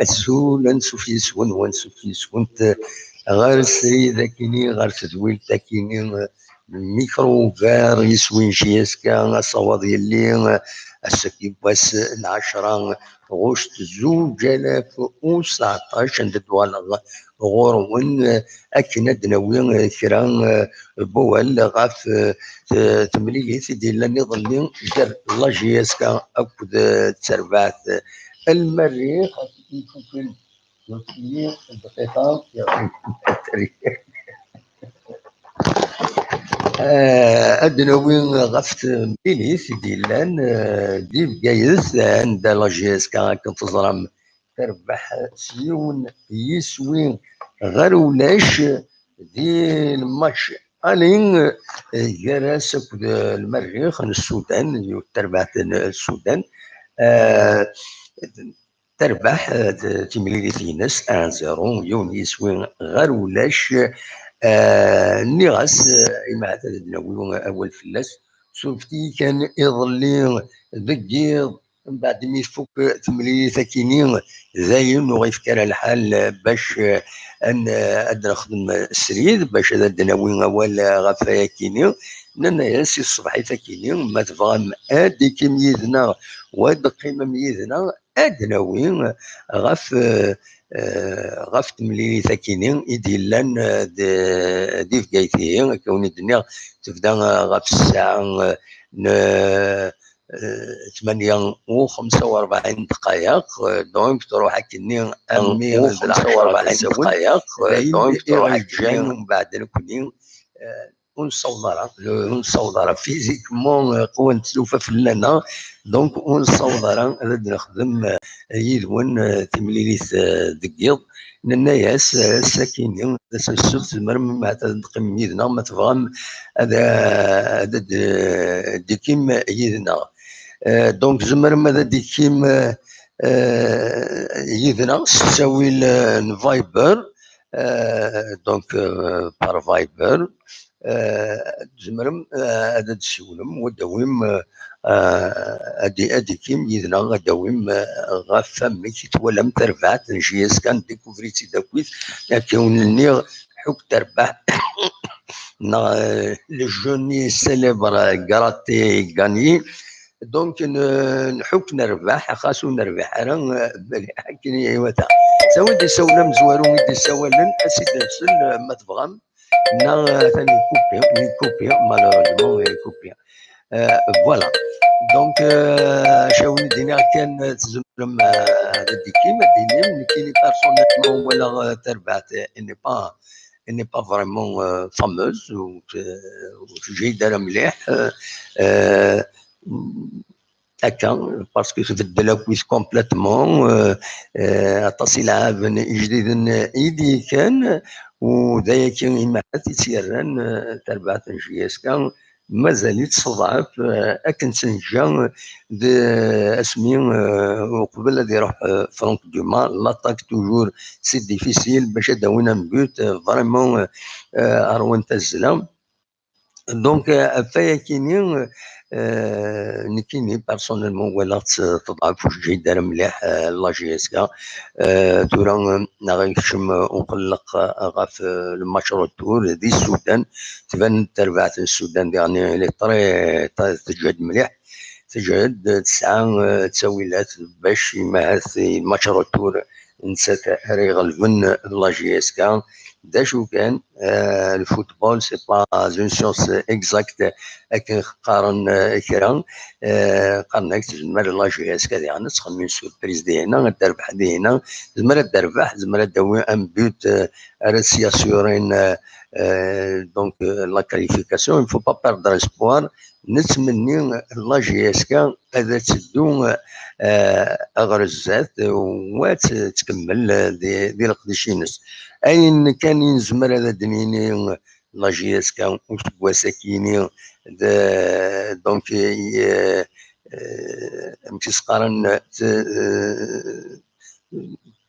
azul ansuf yes-wen wansuf yes-went غير السيدة كيني غير تدويل تاكيني الميكروفار يسوين جيسكا الصواد يلي السكيب بس العشرة غشت 2019 عند الدوالغ غورون أكنا دناوي كرا بوال غاف تمليث ديال النظام دار لا جيسكا أكد تربعت المريخ يمكن يوصلي الدقيقة أدنوين غفت ميليس ديلان دي بقايز عند لا جيسكا كنتظرم تربح سيون يسوين غير ولاش دي الماتش الين جراس المريخ السودان تربحت السودان تربح تمليليثينس 1-0 يوم يسوين غير ولاش نيغاس إما ناوي أول فلاس شفتي كان يظلي ذكير من بعد ما يفك تمليث كيني زاين وغيفكر الحال باش ان نخدم السريد باش ناوي اول غفايا كيني لان ياسي الصبحي كيني ما تبغى ادي كيميزنا واد قيمه ميزنا ادناوي غف غف تمليث كيني يديلان دي فكايتي كوني الدنيا تبدا غف الساعه 48 دقائق دونك تروح كني 145 دقائق دونك تروح جاي ومن بعد نكوني ونصورها فيزيكمون قوة تلوفة فلانة دونك ونصورها هذا نخدم يدون تمليليث دقيق الناس ساكنين السوس المرم مع تقيم يدنا ما تفهم هذا ديكيم يدنا دونك زمر ماذا ديكيم يدنا تساوي الفايبر دونك بار فايبر زمرم هذا تسولم وداوم ادي كيم يدنا غداوم غاف ميك تولم تربعت نجيس كان ديكوفريتي داكويت كونني حك تربح لو جوني سيليبر كراتي غاني دونك نحك نربح خاصو نربح انا كاين ايواتا سوا دي سولا مزوارو دي سوالن اسيد نفسل ما تبغام نا ثاني كوبي مالوروزمون كوبي فوالا دونك شاوني دينا كان تزمرم هذا ديكيما دينيم كاين بيرسونيلمون ولا تربعت اني با فريمون فاموز وجيدة مليح هكا باسكو تبدل اكويس كومبليتمون اتصل عابن جديد ايدي كان وذايا كان ما تيسيران تربعت جياسكا مازال يتصضعف اكن سنجا اسمي وقبل هذا يروح فرانك دوما لاطاك توجور سي ديفيسيل باش داوينا بوت فريمون اروان تزلام دونك فيا كاينين نكيني بيرسونيلمون ولا تضعف واش جاي دار مليح لا جي اس كا تورا غنكشم ونقلق غاف الماتش روتور دي السودان تبان تربعت السودان يعني لي طري تجهد مليح تجهد 9 تساويلات باش مع الماتش روتور نسات راه غلبن لا جي اس كا دا شو كان الفوتبول سي با اون سيونس اكزاكت لكن قارن كرا قارنك تزمر لا جي اس كا يعني تخمم سوربريز ديالنا تربح ديالنا زمر تربح زمر داوي ان بوت راسي اسيورين دونك لا كاليفيكاسيون il faut pas perdre espoir نتمني لا جي اس كا هذا تدو اغرزات وتكمل ديال القديشينس اين كان ينزمر هذا دنيني لا جي اس كا وتبوا ساكيني دونك متسقارن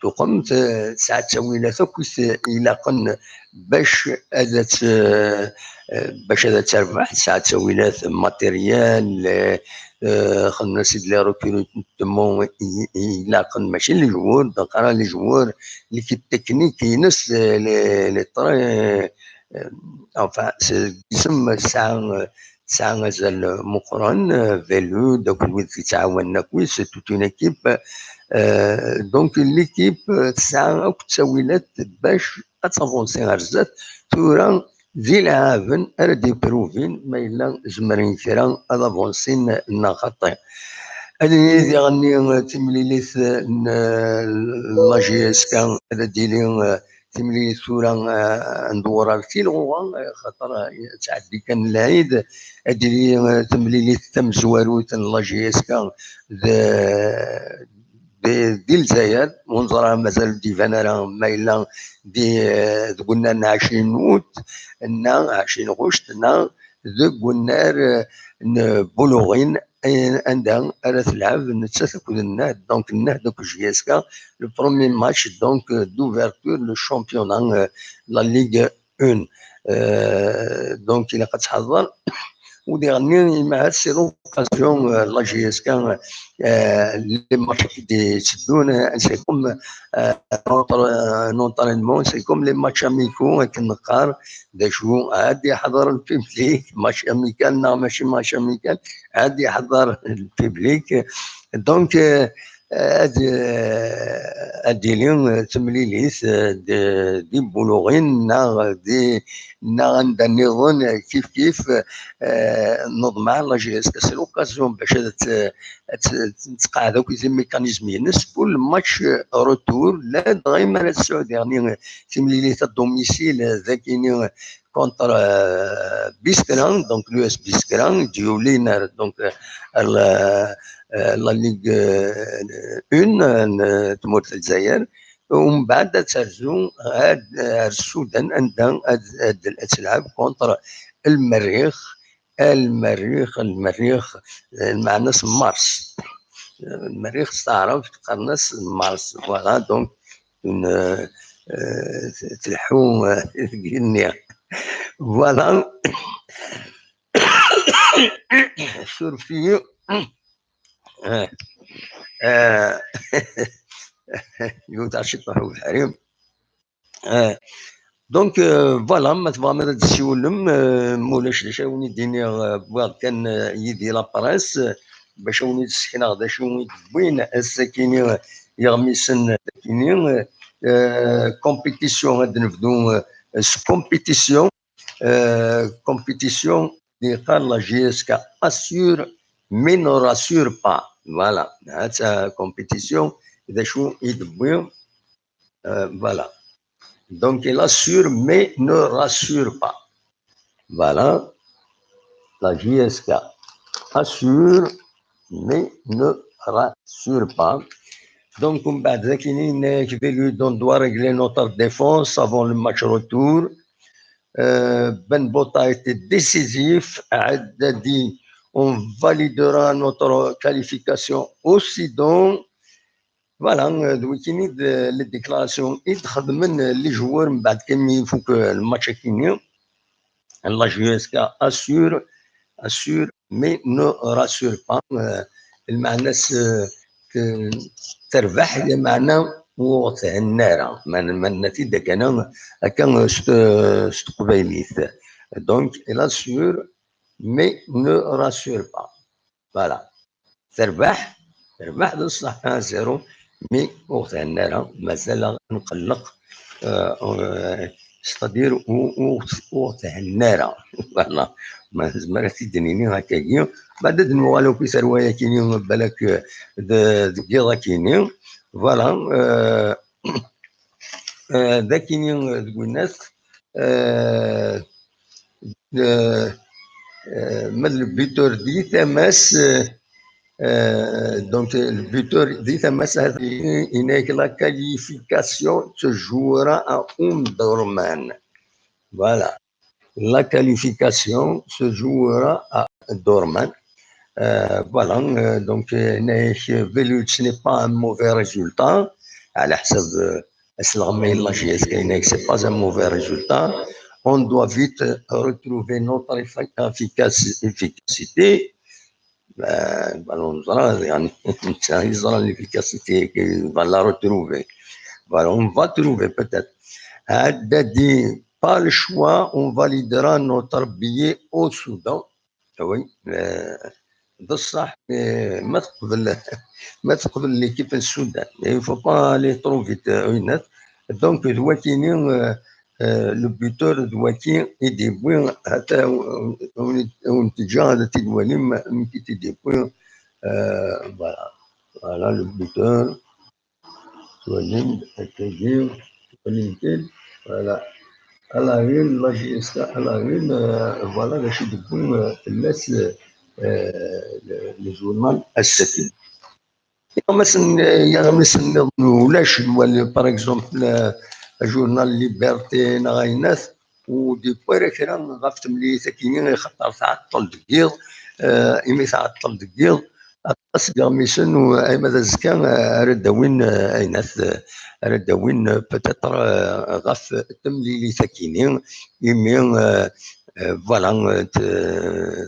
تقوم ساعات تسويلات كويس الى قن باش هذا تربح ساعات تسويلات ماتيريال خلنا سيد لي ريكروتمون يلاقن ماشي لي جوور دونك راه لي جوور ليكيب تكنيك ينس لي طري انفا يسمى ساعة مازال مقرن فيلو دوك الولد اللي تعاوننا كويس سي توت اون ايكيب دونك ليكيب تسعة اوك تساويلات باش اتافونسي غير الزات ثورا ذي العافن ارد يبروفين ما الا زمرين كرا افونسين نغطي هذه ذي غني تمليليت لا جي اس كان هذا ديلي تمليليت ثورا ندور في لغه خاطر تعدي كان العيد هذه تمليليت تم زواروت لا جي اس كان دي الجزائر ونظرها مازال ديفانا راه ما الا قلنا 20 اوت 20 غشت قلنا بولوغين عندها راه تلعب نتسا كود النهد دونك النهد دوك جياسكا لو برومي ماتش دونك دوفرتور لو شامبيون لا ليغ 1 دونك الا كتحضر وديرني مع سي لوكازيون لا جي اس كان لي ماتش كي تسدون سي كوم نونطرينمون سي كوم لي ماتش اميكو كنقار داشو عاد يحضر البيبليك ماتش اميكال لا ماشي ماتش اميكال عاد يحضر البيبليك دونك هادي اليوم تمليليس دي بلوغين نا عندها نظن كيف نظم على جي اس كاس لوكازيون باش تقاعدوا كي ميكانيزم ينس كل ماتش روتور لا دايما السعوديه يعني تمليليس الدوميسيل ذاكيني كونتر بيسكران دونك لو اس بيسكران ديولينا دونك لا ليغ 1 تموت في الجزائر ومن بعد ترجو السودان عندها تلعب كونتر المريخ معناه مارس المريخ تعرف تقرنس مارس فوالا دونك تلحو النية فوالا شرفي يوتا شطحو الحريم دونك فوالا ما تبغى ما تسولم مولاش شاوني ديني بغا كان يدي لابريس باش وني تسكن غدا شوني وين الساكيني يغمسن كيني كومبيتيسيون غادي نبدو كومبيتيسيون كومبيتيسيون اللي قال لا جي اس كا اسيور مي نو راسيور با فوالا هاد كومبيتيسيون اذا شو يدبيو فوالا donc il assure mais ne rassure pas. Voilà, la JSK assure mais ne rassure pas. Donc, on doit régler notre défense avant le match retour. Ben Botta a été décisif. On validera notre qualification aussi donc. فوالا دويتيني لي ديكلاراسيون يتخدم من لي جوار من بعد كان يفوك الماتش كيني لا جي اس كا اسور مي نو راسور با المعنى تربح المعنى وقتها النار ما النتيجه كان هكا قبيليت دونك لا سور مي نو راسور با فوالا تربح بصح زيرو مي وقتها النار مازال نقلق ستادير وقتها النار فوالا ما زعما تدنيني هكاكي بعد نوالو في سروايه كيني بالك دقيقه كيني فوالا ذا كيني تقول الناس من البيتور دي تماس donc le buteur dit à Massa que la qualification se jouera à Omdurman. Voilà, la qualification se jouera à Omdurman. Voilà, donc ce n'est pas un mauvais résultat. À la حسب اسلامي لا جي اس كاينه c'est pas un mauvais résultat. On doit vite retrouver notre efficacité. on l'efficacité, va la retrouver. Voilà, on va trouver peut-être. Pas le choix, on validera notre billet au Soudan. Oui, بصح ما تقبل ليكيب السودان. Il ne faut pas aller trop vite هنا. Donc دواكيني لو بيتور دواكي يدي بوين حتى ونتجاه هذا تدوالي مكي تدي بوين voilà le buteur Walid التجير ولينكيل voilà à la une là à la une voilà le chef de poule laisse le journal السكن مثلا ولاش باغ اكزومبل جورنال ليبرتي نغايناث ودي بويرا كرا غاف تملي ساكنين خاطر تعطل دقيق إمي تعطل دقيق أصدق ميسن وأيما ذا الزكا رد وين أيناث رد وين بتاتر غاف تملي ساكنين إمي فوالا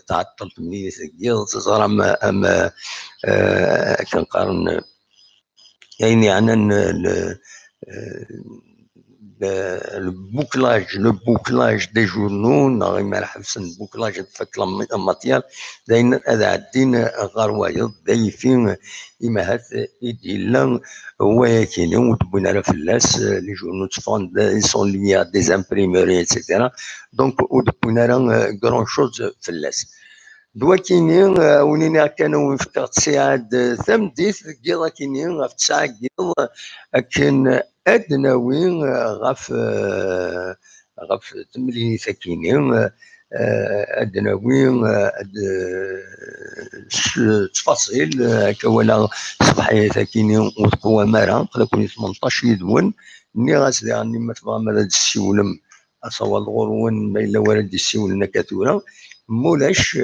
تعطل تملي دقيق تزرع أما كنقارن يعني le bouclage des journaux ما حبس البوكلاج تفك الماتيال داين هذا عدين غروايض دايفين إما هات إديلا هو يكيني وتبين على فلاس لي جورنaux تفون sont liés à des imprimeries etc. donc وتبين على grand chose فلاس دواكيني ونينا كانوا في تسعاد ثمديت كيضا كيني غاف تسعة كيض كان أدناوي غاف تملي ساكيني أدناوي تفاصيل هكا ولا صباحية ساكيني وتقوى مارا قد كوني 18 يدون ني غاسدي راني ما تبغى مالا السيولم أصوى الغرون ما إلا ورد السيولنا كثورة مولاش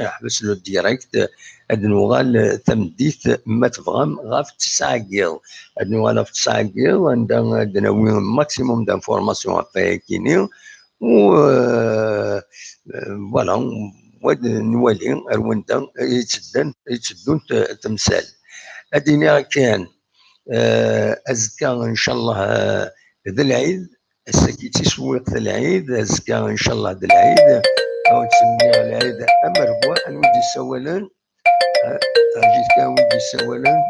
نحبس لو ديريكت هاد نوغال تمديت ما تبغى غاف 9 كيل هاد نوغال في 9 كيل عندنا دناوي ماكسيموم دانفورماسيون ابي كيني و فوالا نوالي رواندا يتسدون تمثال هادينا كان أزكى إن شاء الله ذا العيد السكيتي سويق ذا العيد أزكى إن شاء الله ذا العيد أو تسميها العيد أمربوع الودي السولان جيت كان ودي السولان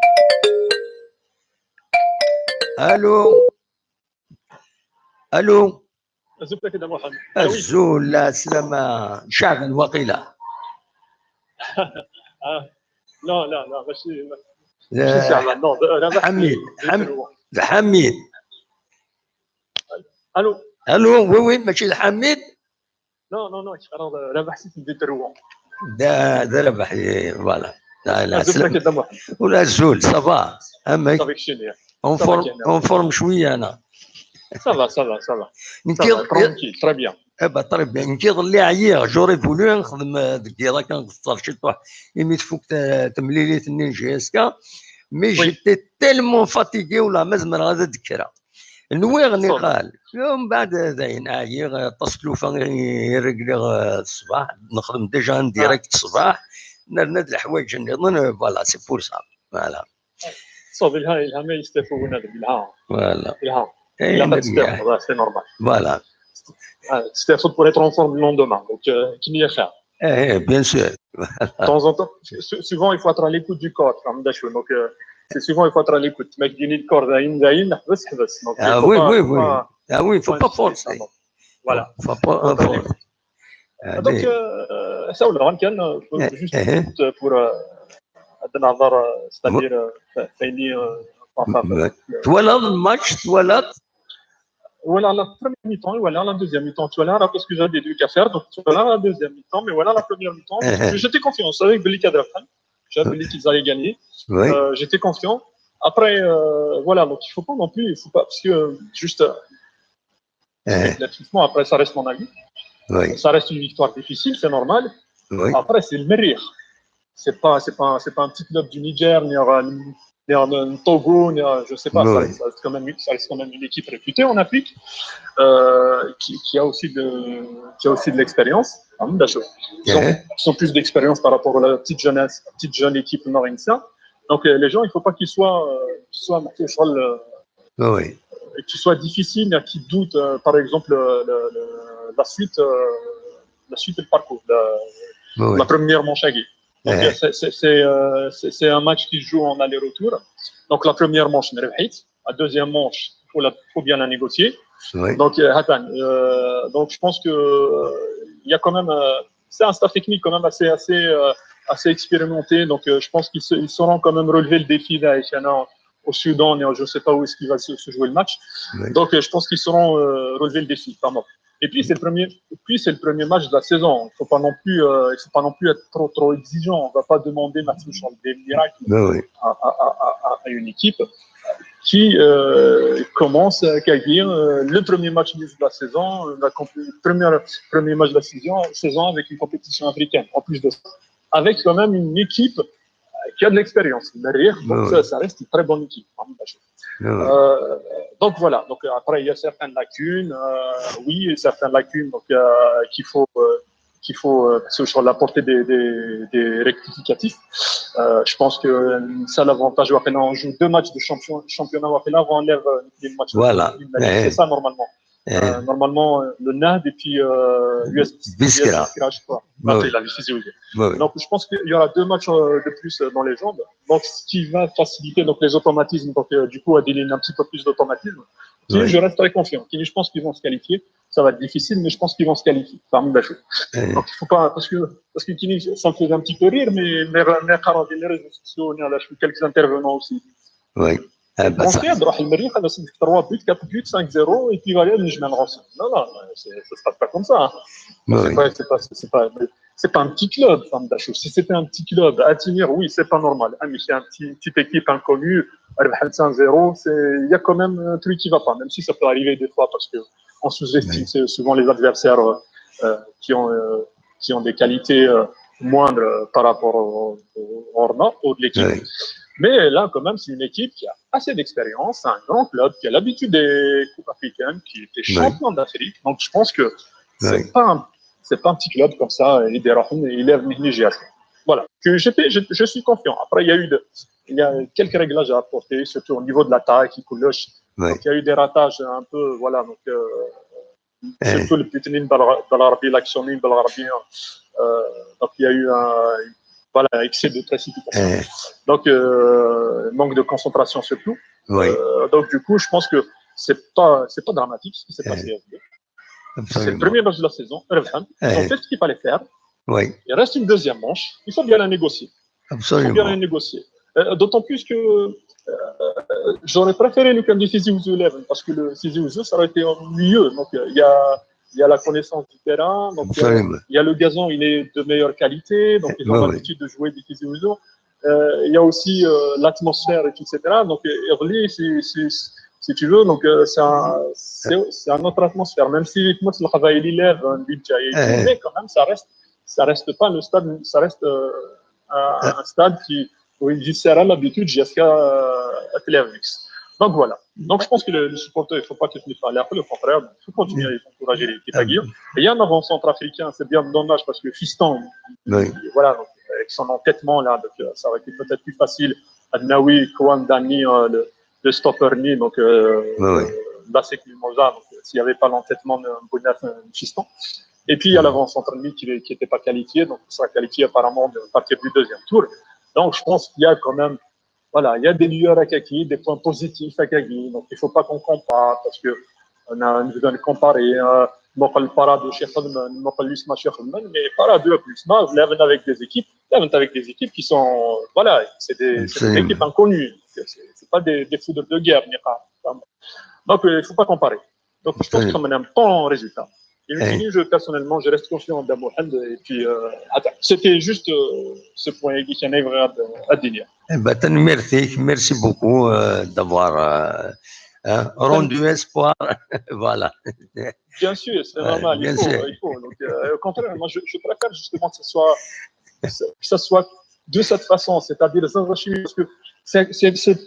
ألو زبده كده محمد الزول لا سلامة شعب وقيلة لا ماشي شعب حميد الو وي ماشي الحميد نو ربح سيت دي تروح ده ربح فوالا لا سلام ولا الزول صباح اما اون فورم شويه انا صافا ترونكيل تري بيان تري بيان نكيض اللي عيير جوري فولو نخدم دكيرا كنقصر شي طوح يميت فوق تمليليت النينجا اسكا مي جيتي تيلمون فاتيكي ولا مازال غادا ذكرها نويغني قال يوم بعد زين عاير تصلوفا يرقلي الصباح نخدم ديجا ديريكت الصباح نرند الحوايج نظن فوالا سي بور سا فوالا صوب الها ما يستفون هذا بالها فوالا الها تستافد سي نورمال فوالا تستافد بور être en forme le lendemain donc كيميا خير bien sûr de temps en temps souvent il faut être à l'écoute du corps donc c'est souvent il faut être à l'écoute ما كيجيني الكور زاين نحبس donc oui faut pas forcer voilà faut pas forcer donc ça ولا كان juste pour النظر c'est-à-dire فيني تولد الماتش تولد Voilà la première mi-temps et voilà la deuxième mi-temps. Tu vois là parce que j'avais des trucs à faire, donc tu vois là la deuxième mi-temps, mais voilà la première mi-temps. J'étais confiant, je savais que Belly Kadrafan, j'avais dit qu'ils allaient gagner. Oui. J'étais confiant. Après, voilà, donc il ne faut pas non plus, il faut pas, parce que juste spéculativement, après ça reste mon avis. Oui. Ça reste une victoire difficile, c'est normal. Oui. Après, c'est le Merrir. C'est pas un petit club du Niger, Togo, je ne sais pas, Oui. ça reste quand même une équipe réputée en Afrique, qui a aussi de l'expérience. Ils ont plus d'expérience par rapport à la petite jeunesse, la petite jeune équipe nord-indienne. Donc les gens, il ne faut pas qu'ils soient Oui. qu'il soit difficile, qu'ils doutent, par exemple, la suite, le parcours, la Oui. première manche à gagner. Donc, c'est un match qui se joue en aller-retour. Donc, la première manche, la deuxième manche, faut bien la négocier. Oui. Donc, je pense que il y a quand même, c'est un staff technique quand même assez expérimenté. Donc, je pense qu'ils sauront quand même relever le défi d'Aïchana au Soudan, et je ne sais pas où est-ce qu'il va se jouer le match. Oui. Donc, je pense qu'ils sauront relever le défi, vraiment. Et puis, c'est le premier match de la saison. Il ne faut pas non plus être trop exigeant. On ne va pas demander maintenant des miracles Oui. à une équipe qui commence à accueillir le premier match de la saison, premier match de la saison avec une compétition africaine. En plus de ça, avec quand même une équipe qui a de l'expérience. Donc, ça reste une très bonne équipe. Donc voilà. Donc après, il y a certaines lacunes. Oui, certaines lacunes donc, qu'il faut apporter des rectificatifs. Je pense que ça l'avantage. On joue 2 matchs de championnat. On enlève les matchs. Voilà. C'est ça normalement. Normalement, le NAD et puis US Biskra. je crois. Oui. Donc, je pense qu'il y aura 2 matchs de plus dans les jambes. Donc, ce qui va faciliter donc, les automatismes. Donc, du coup, à déliner un petit peu plus d'automatisme. Je reste très confiant. Je pense qu'ils vont se qualifier. Ça va être difficile, mais je pense qu'ils vont se qualifier. Donc, il ne faut pas, parce que ça me faisait un petit peu rire, mais les réseaux sociaux, quelques intervenants aussi. Oui. Concede, راح المريخ انا صدق 3 buts, 4 buts, 5-0 et puis voilà le Jemel Ross. Non, ça se passe pas comme ça. C'est pas un petit club, si c'était un petit club, Atimir, oui, c'est pas normal. Mais c'est une petite équipe inconnue, 5-0, il y a quand même un truc qui va pas, même si ça peut arriver des fois parce qu'on sous-estime souvent les adversaires qui ont des qualités moindres par rapport au de l'équipe. Oui. Mais là, quand même, c'est une équipe qui a assez d'expérience, c'est un grand club qui a l'habitude des coupes africaines, qui était champion d'Afrique. Donc, je pense que c'est pas un petit club comme ça, il élève Nigeria. Voilà. Je suis confiant. Après, il y a quelques réglages à apporter, surtout au niveau de l'attaque, Donc, il y a eu des ratages un peu, voilà. Donc, surtout le Pitinin Balarabi, l'actionning Balarabi. Donc, il y a eu excès de précipitation. Donc, manque de concentration surtout. Donc, du coup, je pense que c'est pas dramatique ce qui s'est passé. C'est le premier match de la saison. Ils ont fait ce qu'il fallait faire. Il reste une deuxième manche. Il faut bien la négocier. D'autant plus que j'aurais préféré le camp du Tizi Ouzou 11 parce que le Tizi Ouzou, ça aurait été mieux. Donc, il y a la connaissance du terrain. Donc, il y a le gazon, il est de meilleure qualité. Donc, ils ont l'habitude de jouer du Tizi Ouzou. Il y a aussi l'atmosphère, etc. Donc, Erli, si tu veux, donc c'est une autre atmosphère. Même si le travail l'élève, mais quand même, ça reste pas le stade, ça reste un stade où il sert à l'habitude jusqu'à Clermix. Donc voilà. Donc je pense que les supporters, il ne faut pas qu'ils finissent par l'air, le contraire, il faut continuer à encourager l'équipe à Guillaume. Et il y a un avant-centre africain, c'est bien dommage parce que Fiston, voilà, donc, avec son entêtement là, donc, ça aurait été peut-être plus facile. Adnaoui, Kouan, Dani, le stopper ni, donc là c'est Klimoza, donc s'il n'y avait pas l'entêtement de Bounaf Fiston. Et puis il y a l'avant-centre ni qui n'était pas qualifié, donc il sera qualifié apparemment à partir du deuxième tour. Donc je pense qu'il y a quand même, voilà, il y a des lueurs à Kaki, des points positifs à Kaki, donc il ne faut pas qu'on compare parce qu'on a besoin de comparer. نقل parade chez Khadman, نقل l'isma chez Khadman, mais parade de plus. Non, vous l'avez avec des équipes qui sont, voilà, c'est des équipes inconnues. C'est pas des foudres de guerre. Donc il ne faut pas comparer. Donc je pense que ça mène un bon résultat. Et personnellement, je reste confiant dans Mohamed. Et puis, c'était juste ce point qui est vrai à dire. Merci beaucoup d'avoir rendu espoir. Voilà. Bien sûr, c'est normal. Il faut. Donc, au contraire, moi, je préfère justement que ça soit de cette façon, c'est-à-dire parce que c'est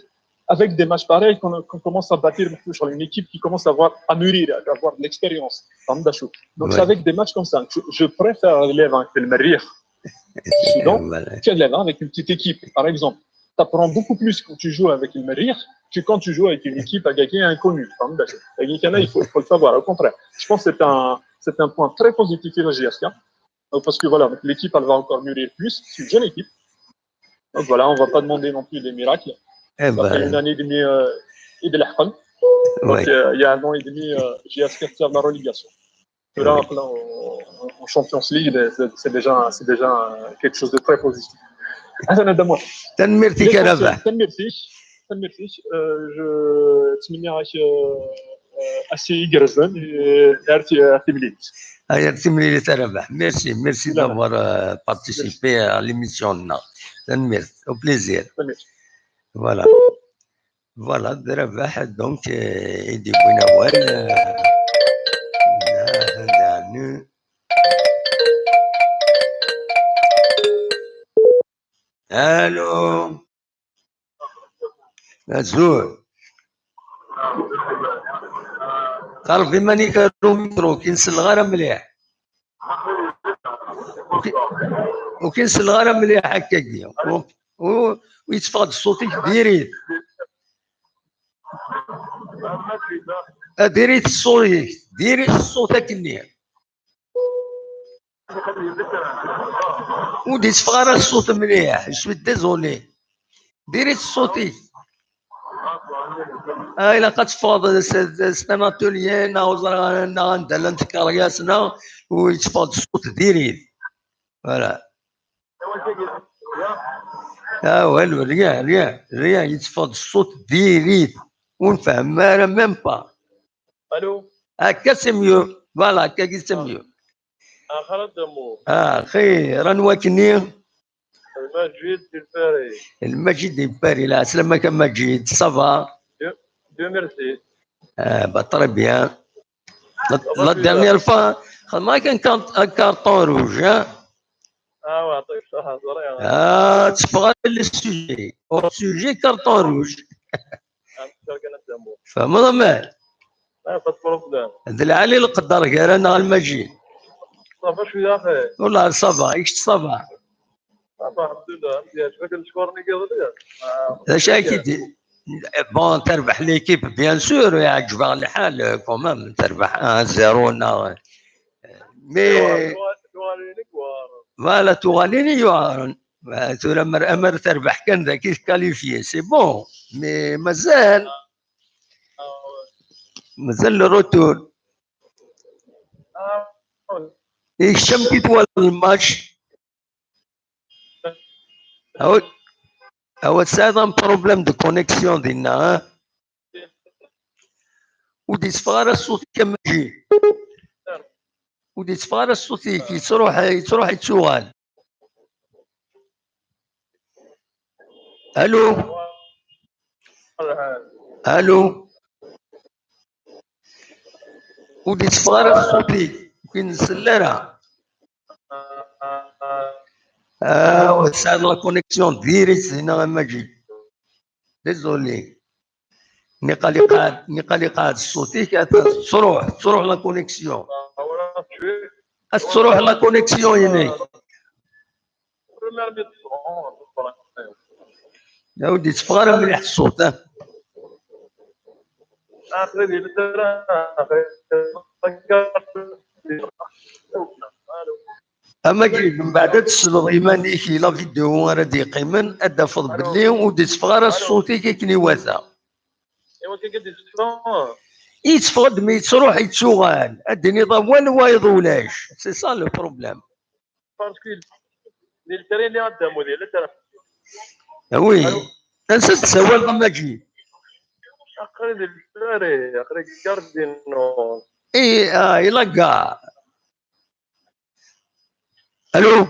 avec des matchs pareils qu'on commence à bâtir sur une équipe qui commence à mûrir, à avoir de l'expérience. Donc, c'est avec des matchs comme ça. Je préfère l'élève avec le Merrier. Soudan, tu as l'élève avec une petite équipe, par exemple. Tu apprends beaucoup plus quand tu joues avec le Merrier que quand tu joues avec une équipe à gagner inconnu. Il faut le savoir. Au contraire, je pense que c'est un point très positif de la GSK. Parce que voilà, l'équipe, elle va encore mûrir plus. C'est une jeune équipe. Donc voilà, on ne va pas demander non plus des miracles. Ça fait une année et demie et de l'Ahqan. Donc il y a un an et demi, j'ai aspiré à la relégation. Là, en Champions League, c'est déjà quelque chose de très positif. تنميرتي كربح. تنميرتي je تمنيك assez يقرزن ارتي Timlili Tarabah. Merci d'avoir participé à l'émission. Au plaisir. Voilà. Voilà, Tarabah, donc, Idi Bouinawal. Allô. Azur. قال في ماني كارو ميكرو كي نسلغ مليح وكي نسلغ مليح هكاكي ويتفقد الصوت ديريت ديريت الصوت ديريت الصوت كني ودي تفقر الصوت مليح شوي ديزولي ديريت الصوتي إلا قد تفاض سناتوليا نا غندلا نتكرياسنا ويتفاض الصوت ديريت فوالا والو ريان يتفاض الصوت ديريت ونفهم ما ميم با الو هكا سميو فوالا هكا سميو خالد دمو خير رانواكني المجيد الفاري المجيد الفاري لا سلامك مجيد صافا Dieu merci. Très bien. La dernière fois, ما كان كارطون روج يعطيك الصحة صراحة. تبغى السوجي السوجي كارطون روج فما مال pas de problème. هذا العالي القدر غير انا المجيد صافا شوية أخي. والله صافا عيشت صافا صافا الحمد لله مزيان شفاك نشكرني كذا اش اكيد بون تربح ليكيب بيان سور يعجبها الحال كومام تربح 0 مي فوالا توغاليني يوارن تورا امر تربح كان ذاك كاليفيي سي بون مي مازال لو روتور هشام كي طوال الماتش هو ساعات ان بروبليم دو كونيكسيون ديالنا ودي صفار الصوت كما يجي ودي صفار الصوت كي تروح يتشوغل الو ودي صفار الصوت كي نسلرها وساعد لا كونيكسيون ديريكت هنا ما جي ديزولي نقالي قاعد الصوتي تروح لا كونيكسيون تروح لا كونيكسيون هنا يا ودي تفغر مليح الصوت اما جي من بعد تسلط ايمانيك لا فيديو راه دي قيمن ادا فض بلي ودي تفغر الصوتي كيكني واثا ايوا كي قد تفهم يتفقد مي تروح يتشوغل الدنيا ضوال وايض ولاش سي سا لو بروبليم باسكو الترين اللي قدامو ديال الترف وي نسيت تسوال ضم جي اقري الفاري اقري كاردينو الا كاع الو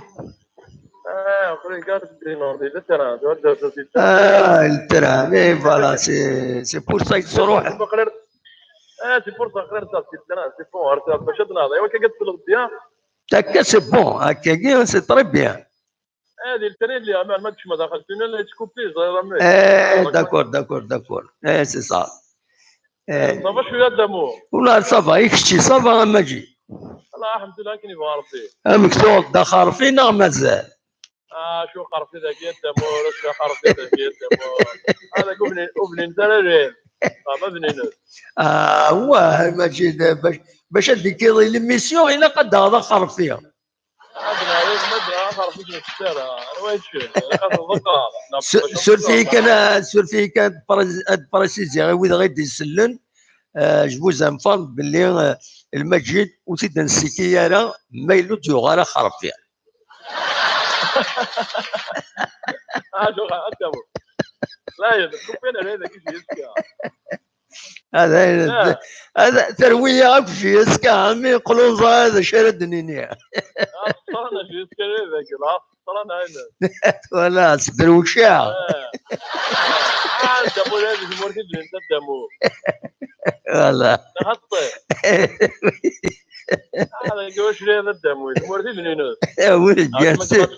اقري كاردينو ديال الترف الترام اي فوالا سي بور سا تروح سي بور سا قرر سي بون باش تناض ايوا كي قد تلغ بيان هكا سي بون هكا سي تري بيان هذه الترين اللي ما كنتش ما دخلت فينا لا تكوبي زعما داكور سي صا صافا شويه دمو ولا صافا يكشتي صافا ماجي الله الحمد لله كاين يبغى ربي مكتوب دا خارفين مازال شو خرفي ذاك الدمو شو خرفي ذاك الدمو هذا ابني انت رجال ما بنينوس هو ماشي باش هذيك ليميسيون الا قد هذا خرف فيها مدرا خرفي في الشارع انا وايد شيء سور فيه كان براسيزي وين غادي يسلن جو زنفان باللي المجد وتيد السكياره ما يلو تيغالا خرف فيها شو الدمو لا يا كوبينا هذا كيف يسكا هذا ترويه في يسكا مي قلوز هذا شرد نينيا صرانا في يسكا هذاك لا صرانا هنا ولا سدروشا الدمو هذا في مركز انت الدمو والله نحطه هذا جوش هذا الدمو مركز نينوس ولد بيان سور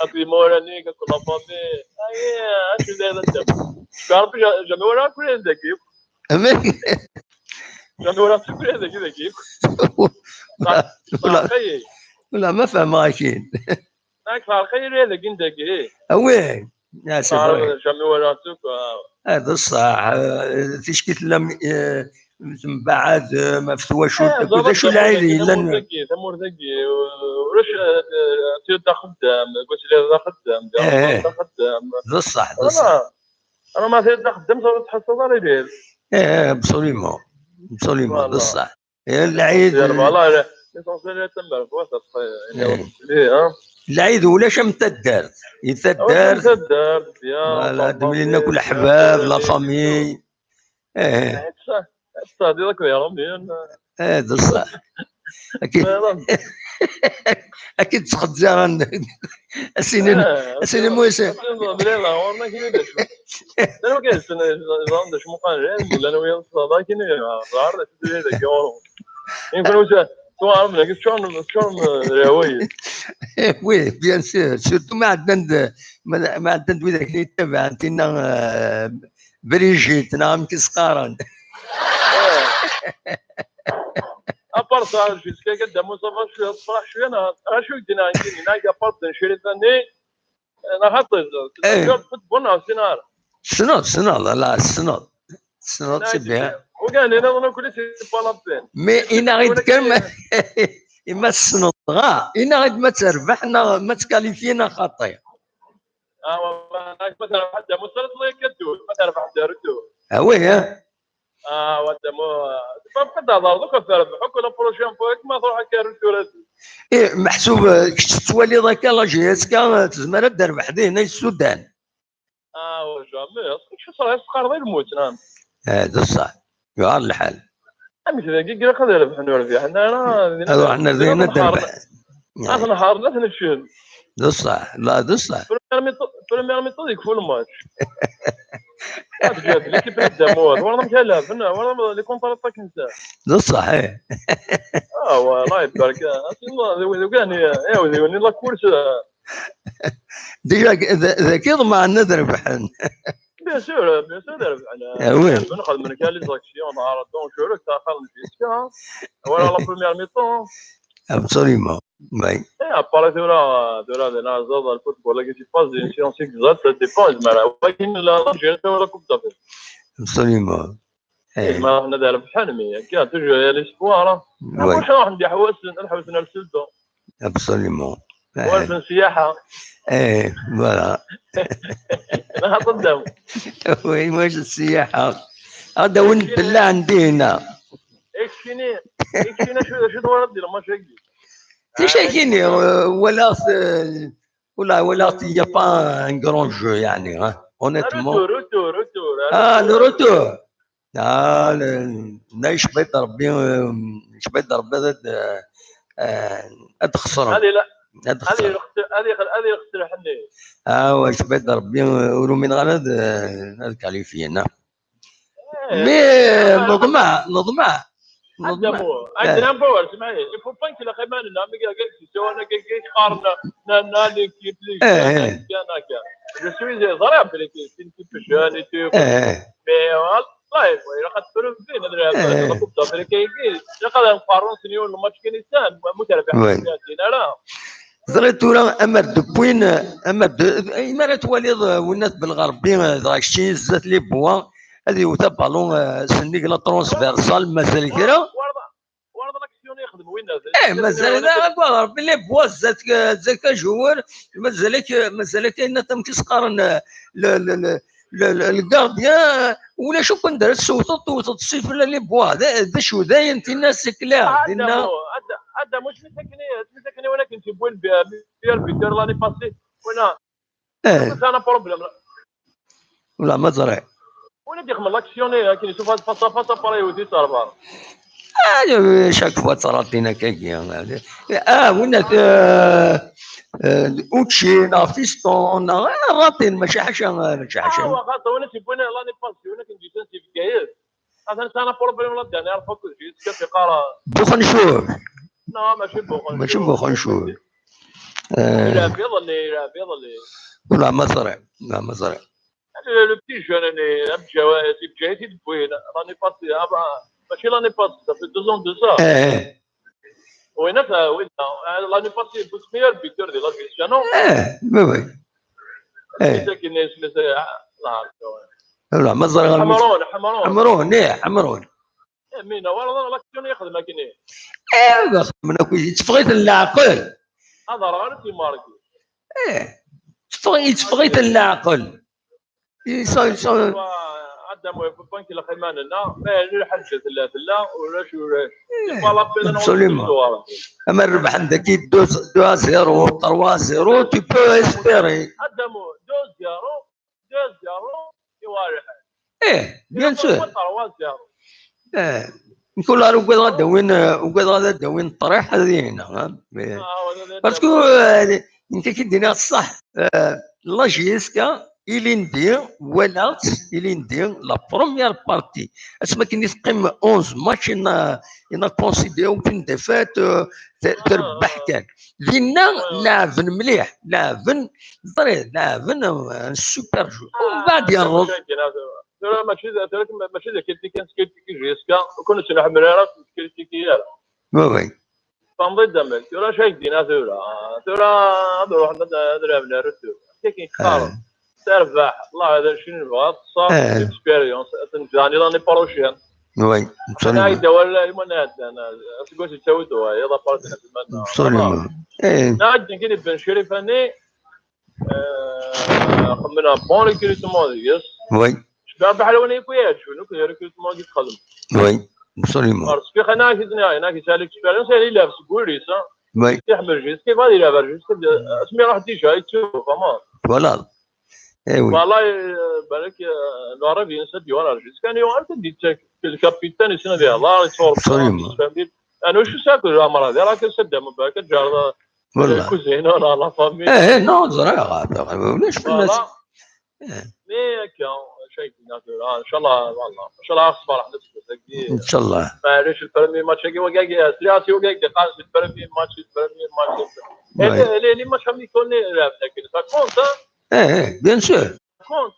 اكو موراني كل فامي اي هذا الدمو تعرف جميع وراك وين ذكي جميع وراك وين ذكي ولا ما فهم ماشين هاك فارقي هذا كنت وين يا سيدي جميع وراك هذا الصح تشكيت لم من بعد مفتوى شو العيلي لن ثمور ذكي ورش تيوتا خدام قلت لي هذا خدام ده الصح انا ما تيوتا خدام صارت تحصل على بصوليمون ده الصح العيد والله العيد ولا شمت الدار يتدار ولا دملي لنا كل احباب لا فامي صادق يا ربي هذا الصح اكيد تاخذ جاران السنين موسى لا والله كاين داش انا كاين نظام داش مقارن انا ويا الصداع كاين غار تدري هذاك يمكن تو عرفنا شلون راوي وي بيان سور سورتو ما عندنا ذاك اللي يتبع عندنا بريجيت نعم كيسقارن ابار صار في سكه قدام مصطفى شويه صراحه شويه انا شو قلنا عندي هناك ابار نشري ثاني انا حطيت فوتبول سنة لا سنة سبيها وقال لي انا كل شيء بالابين مي انا غير كلمه اما السنة غا انا غير ما تربحنا ما تكاليفينا خطيه والله انا مثلا حتى مصرت لي كدو ما تعرف حتى ردو وي ودمو ما بقدر ضربك تربح كل بروجين فوق ما تروح كارثه محسوب تولي ذاك لا جيس كان تزمر تربح هنا السودان وجامي شو صار يسقر غير الموت نعم هذا الصح يا الحال مش ذاك كي خذ ربح نربح احنا زينا الدربح احنا حارنا نشيل ده الصح لا ده الصح بريمير ميطود يكفوا الماتش جات ليكيب الدمور وانا مكلف وانا لي كونترا تاك نساء ده صحيح والله يبارك الله كان يا ودي لا كورس ديجا ذاك يضمع ان نربحن بيان سور نربحنا وين ناخذ من كان لي زاكسيون نهار دون شورك تاخر فيسكا ولا لا بريمير ميطود absolument oui après دورا دنا زاد الفوتبول اللي تي باز دي سيونس اكزات ديبوز مع ولكن لا جيرت ولا كوب دافريك absolument ما احنا داير في حلمي كان توجو يا ليسبوار واش راح ندي نحوسنا للسلطه absolument ولا السياحه فوالا انا قدام وي واش السياحه هذا وين بالله عندي هنا اكشيني شو دوار ديال ما شاكي تشاكيني ولا il y a pas un grand jeu يعني honnêtement روتور le retour لا يشبيط ربي هذا خسران هذه اختي حني واش بيت ربي ولو من غلط هذاك علي فينا مي نضمع عندنا باور اسمعي يفو بانك لا خيمان لا ميغا كي سوانا كي قارنا نا ليكيب لي كان هكا جو سوي ضرب لي كي بشاني تو مي والله ولا قد تفرق فين هذا بالضبط كي لقد نقارن سنيون الماتش كنيسان متربح لا زريت ولا امر دوبوين امر امارات وليد والناس بالغربي داكشي زات لي بوا هذه وتا بالون سنيك لا ترونسفيرسال مازال كرا ورا لاكسيون يخدم وين مازال هذا ربي لي بوا زات كجوار مازالك ان تمكس قارن الكارديان ولا شو كون دار السوطه الصيف لي بوا هذا شو داين انت الناس كلا دينا هذا مش مسكني ولكن تبوين بير بيتر لاني باسي وانا انا بروبليم ولا ما زرع وانا ديخ لاكسيوني كي نشوف هاد فاصا باراي ودي صار شاك فوا صارت لنا كاكيا ونا اوتشي فيستون راتين ماشي حاجه خاطر وانا تبوين لاني باسي وانا كنجي تنسي في كايس انا بروبليم لا داني عرفك جيت في قاره بوخنشور لا ماشي بوخنشور لا بيضلي ولا ما زرع لا ما زرع لو بتي جون انا بجايتي تبوين راني باسي ماشي لاني باسي في 2 ans de ça وين لاني باسي بوس ميور بيتر دي لا فيسيانو وي لكن لا ما زرع حمرون مين ورا لاكسيون يخدم لكن من تفغيت العقل هذا راه في ماركي تفغيت العقل عندهم بنك الخيمان لنا ما حاجه لا ولا شو ابسوليومون اما الربح عندك 2-0 3-0 tu peux espérer عندهم 2-0 يوارح بيان سور نقول له وقاد غادا داوين الطريح هذه هنا باسكو انت كي دينا الصح لا جيسكا إلي ندير لا بروميير بارتي اسما كي تقيم 11 ماتش إنا كونسيديو كاين ديفات تربح كان لينا لاعبن مليح لاعبن سوبر جو ومن بعد يرد ماشي ذاك اللي كان سكريتيكي جيسكا وكنا تنحمل راه سكريتيكي وي تنضيد دمك ترى شايك دينا ترى نروح نضرب نرتو كاين خالص تربح الله هذا شنو نبغى صار اكسبيريونس تنجاني راني باروشيان وي انا هاي دول المنات انا تقول تسوي دواء يلا بارتي ابسوليومون ناجي كاين بن شريف اني خمنا بون ريكروتمون يس وي شباب بحال وانا كوياش شنو كاين ريكروتمون يتخدم وي ابسوليومون باسكو في خنا كي انا كي سالك اكسبيريونس اللي لابس كوريس وي يحمل جيس كيف غادي يلعب جيس اسمي راح ديجا يتشوف فما فوالا والله بالك العرب ينسى ديوان جيس كان يوم تدي الكابيتان يسنى بها الله يصور فهمتي انا واش ساكل الامر هذه راه كنسد من باك جار الكوزين ولا لا فامي نو زرا ولاش في الناس مي كان شيء ناتورال ان شاء الله والله ان شاء الله اصبر حنا ان شاء الله معليش البريمي ماتش كي وكاكي سياسي وكاكي قال البريمي ماتش اللي ماتش هم يكون لعب لكن سا كونت بيان سور كونت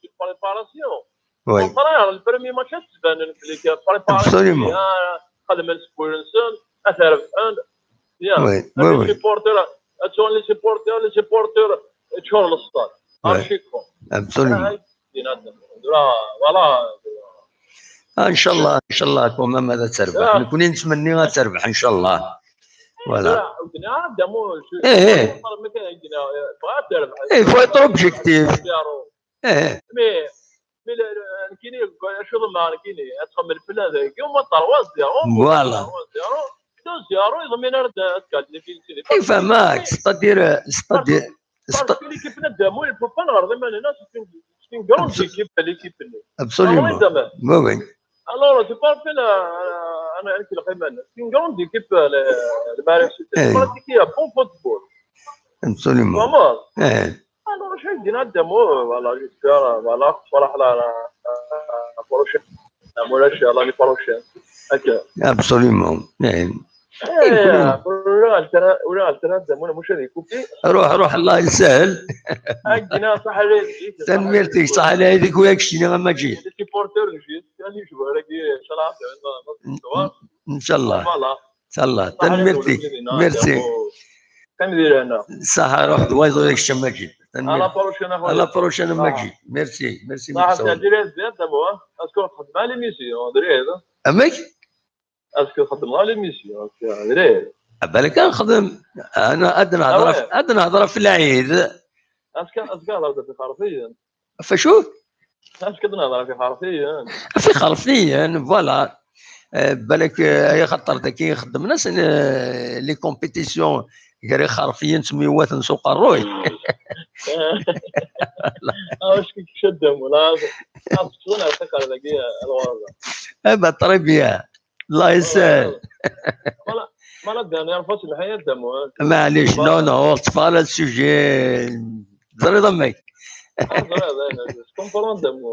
سي بريباراسيون وي فرا البريمي ماتش تبان لك بريباراسيون خدم السبورنسون اثر يا وي سيبورتر اتون لي سيبورتر تشور السطاد ارشيكو ابسوليومون فوالا ان شاء الله كون ماذا تربح نكون نتمنى تربح ان شاء الله فوالا faut être objectif مي كاين شو ضمن كاين تخمم البلان ذاك يوم 3-0 فوالا 2-0 يضمن رد تكادني في فهمك ستادير ليكيب ندامو البوبان غير ضمن الناس كاين كروند ليكيب اللي ابسوليومون وي الوغ سي با فين انا نحكي الخيمان كاين كروند ليكيب الماريش براتيكي بون فوتبول ابسوليومون الوغ شحال دينا ندامو فوالا جيسبيغ فوالا صراحه لا بروشين ولا شيء الله يفرجك هكا ابسوليومون. ولا التراد زمونا مش هذي كوبي روح الله يسهل. أجينا صح عليك تنميرتك صح على هذيك وياك شتينا ما جيت. سيبورتر جيت كان يشوف هذاك شلون ان شاء الله ان شاء الله. تنميرتك ميرسي. كان يدير هنا صح روح دوايز وياك ما جيت. على بروشنا على بروشنا ما جيت. ميرسي صح تدير زياد دابا اسكو خدمه لي ميسيون دري هذا امك اسكو خدمه لي ميسيون دري بالك نخدم انا ادنى هضره في العيد. اسكو هضره في حرفيا فشو اسكو هضره في حرفيا في حرفيا فوالا. بالك هي خاطر ذاك يخدم ناس لي كومبيتيسيون غير حرفيا سميوات نسوق الروي. واش كي شدهم ولا شلون اعتقد ذاك الوضع طري بيا الله يسهل. ما داني عرفت الحياه دمو معليش نو طفال السوجي زري ضمك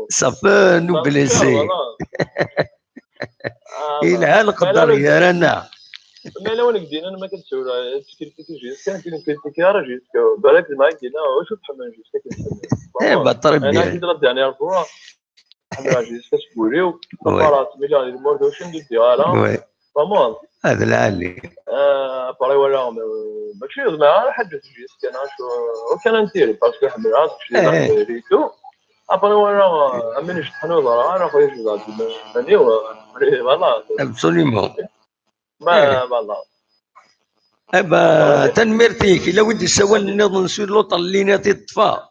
صافي نو بليسي الى القدر يا رنا. ما لو نقدر انا ما كنتسول تكريتيكي كان كنتيكي راجل بالك ما كاينه واش تحمل جيت بطرب انا كنت رد يعني عرفوها حمل راجل كتقوليو فقرات مليون المورد واش ندير ديالها فمون هذا العالي باغي ولا ماشي مع حاجه تجيس كان وكان ندير باسكو حمل راسك ريتو ابغي ولا امنيش تحنوض انا خويا جات مانيو والله ابسوليومون ما والله ابا تنمرتيك الا ودي سوال نظن نسول لو طلينا تطفى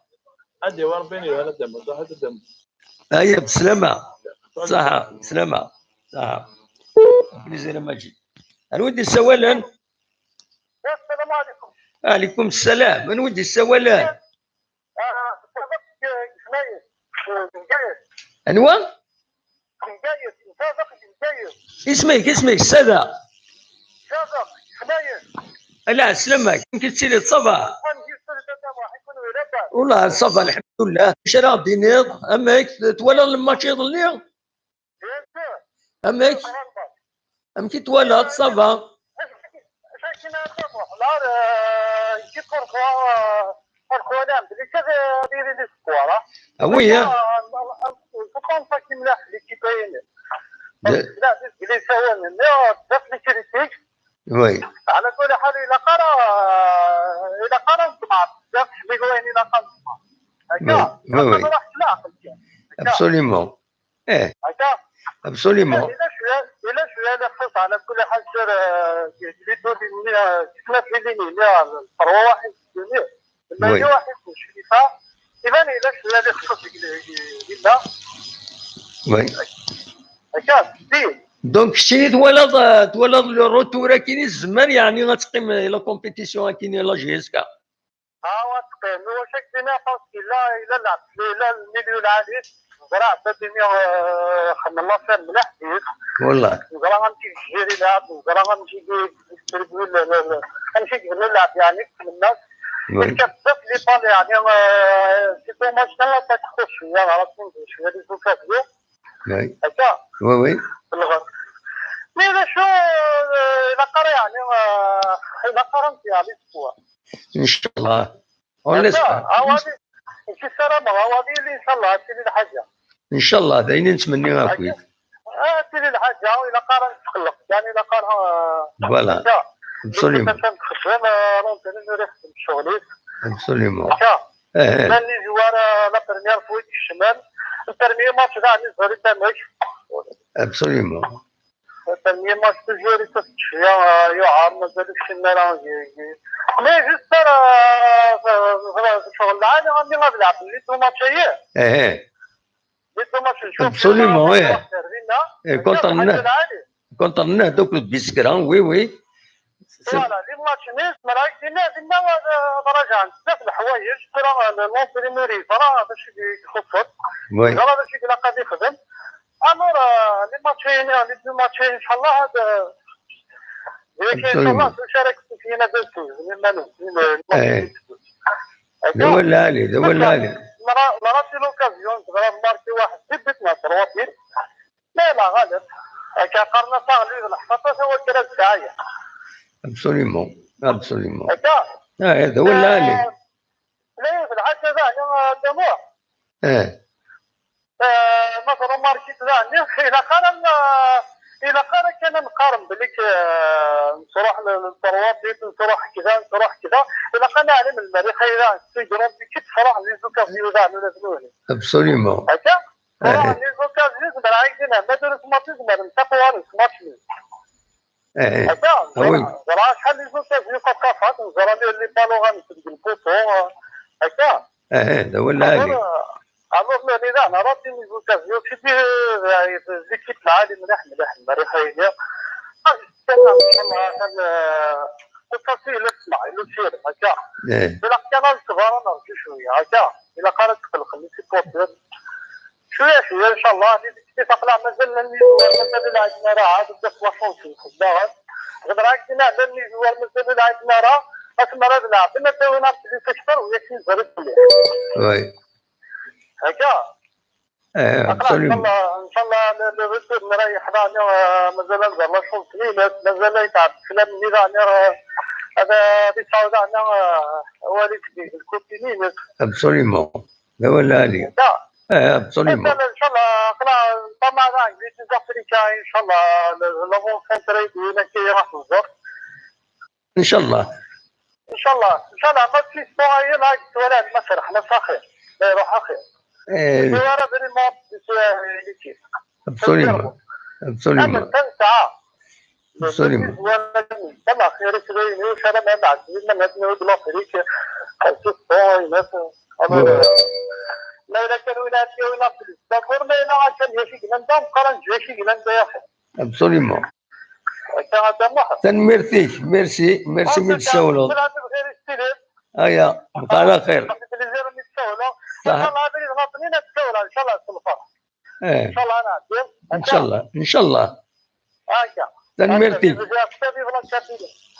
عندي وربيني انا دم صح الدم هيا بسلامه صح بسلامه صح بليزير ما جي نودي السوالان. السلام عليكم. عليكم السلام. نودي السوالان. انوا اسمك السادة لا سلمك يمكن تسيري تصفى والله صفى الحمد لله. اش راضي نيض امك تولى الماتش يضلي امك امك تولى صفى وي وي على كل حال الى قرا الطماط بيقولين الى قرا الطماط هكا راح تلاقي ابسوليومون هكا ابسوليومون الى شويه نخص على كل حال سير كيدو كيما في لينيا الثروه واحد المال واحد شريفه اذا الى شويه نخص لله وي هكا دي دونك شتي تولد الروتور كاين الزمان يعني غتقيم لا كومبيتيسيون كاين لا جيسكا وتقيم واش كاينه باسكو لا لعب لا المليون العالي زرع بدني خدنا الله خير مليح والله زرع غنمشي نجري لعب زرع غنمشي نمشي نلعب يعني في الناس كتبت لي طال يعني سيتو ماتش لا تخش شويه عرفتي شويه ديال الفوكاسيون هكا وي مي شو الا قرا يعني الا قرنت يعني الاسبوع ان شاء الله ولا هذه شي سلامه هذه اللي ان شاء الله تسيري الحاجه ان شاء الله دايرين نتمنيوها كويس تسيري الحاجه والا قرا تخلق يعني الا قرا فوالا ابسوليومون نخدم راه نخدم شغلي ابسوليومون ماني جوار لا بريمير فويت الشمال البرميير ماتش تاع نزهر قدامك ابسوليومون البرميير ماتش تجوري تشيا يعار مازال شي ميرانجي مي جوست شغل العادي غادي نلعب لي تو ماتشيه لي تو ماتش نشوف ابسوليومون كونتر دوك البيسكران وي فوالا لي ماتش نيس مراك دينا درجه عند بزاف الحوايج راه لونترينوري راه باش يخفض راه باش يلقى يخدم الور لي ماتشين لي دو ماتشين ان شاء الله هذا ان شاء الله شاركت فينا دولا لي مراتي لوكازيون تغرب ماركي واحد بيتنا ترواتير لا الله غالب كقرنا صاغ لي الحفاظه هو الكلام تاعي ابسوليمون ابسوليمون هكا هذا هو اللي لا بالعكس هذا دموع مثلا ماركت ثاني إلى قارن كان نقارن بليك نروح للثروات نروح كذا نروح كذا إلى قارن علم المريخ إذا تجرب كيف صراح لي زوكازيو ذا ولا ذنوني ابسوليمون هكا صراح لي زوكازيو ذا عايزين ما درس ما تزمر نتقوى سمارتفون هكا زرا شحال لي زوكازيو كافات زرا لي بالوغان في البوطو هكا هذا هو اللي alors là انا راتي لي زوكازيو في زيكيب العالي مليح المريخ هي استنى ان شاء الله هذا التفاصيل اسمع يصير هكا إلا كان الصغار نرجو شويه هكا إلا قالت تخلق لي في بوطير شويه ان شاء الله اللي تطلع مازال اللي عندنا راه عاد بدا فلاشون في الخدامات غير عندنا اللي مازال اللي عندنا راه اسمع راه نلعب انا تونا في اكثر وياك نزرب وي هكا ابسوليومون ان شاء الله الرسول نريح راني مازال نزرب لاشون سنين مازال يتعب كلام اللي راني هذا بيصاوب عندنا والد الكوتينين ابسوليومون هو اللي ابسوليومون ان شاء الله قرا طمع ذا انجليزي افريكا ان شاء الله لافون سنتري دينا كي راح نزور ان شاء الله ان شاء الله ما في صاير لا ولا المسرح لا صاخر لا يروح اخر ورا بريموت ليكيب ابسوليومون ابسوليومون ابسوليومون طبعا خير كذا انا ما بعد من هذا بلا فريق خلص مثلا لا كانوا ولا في الدكتور ما كان يشي جنبهم قرن يشي جنب يا اخي ابسوليومون ميرسي من السولو هيا بقى على خير ان شاء الله هذه غاطنين الدوله ان شاء الله الفرح ان شاء الله انا ان شاء الله هكا ميرسي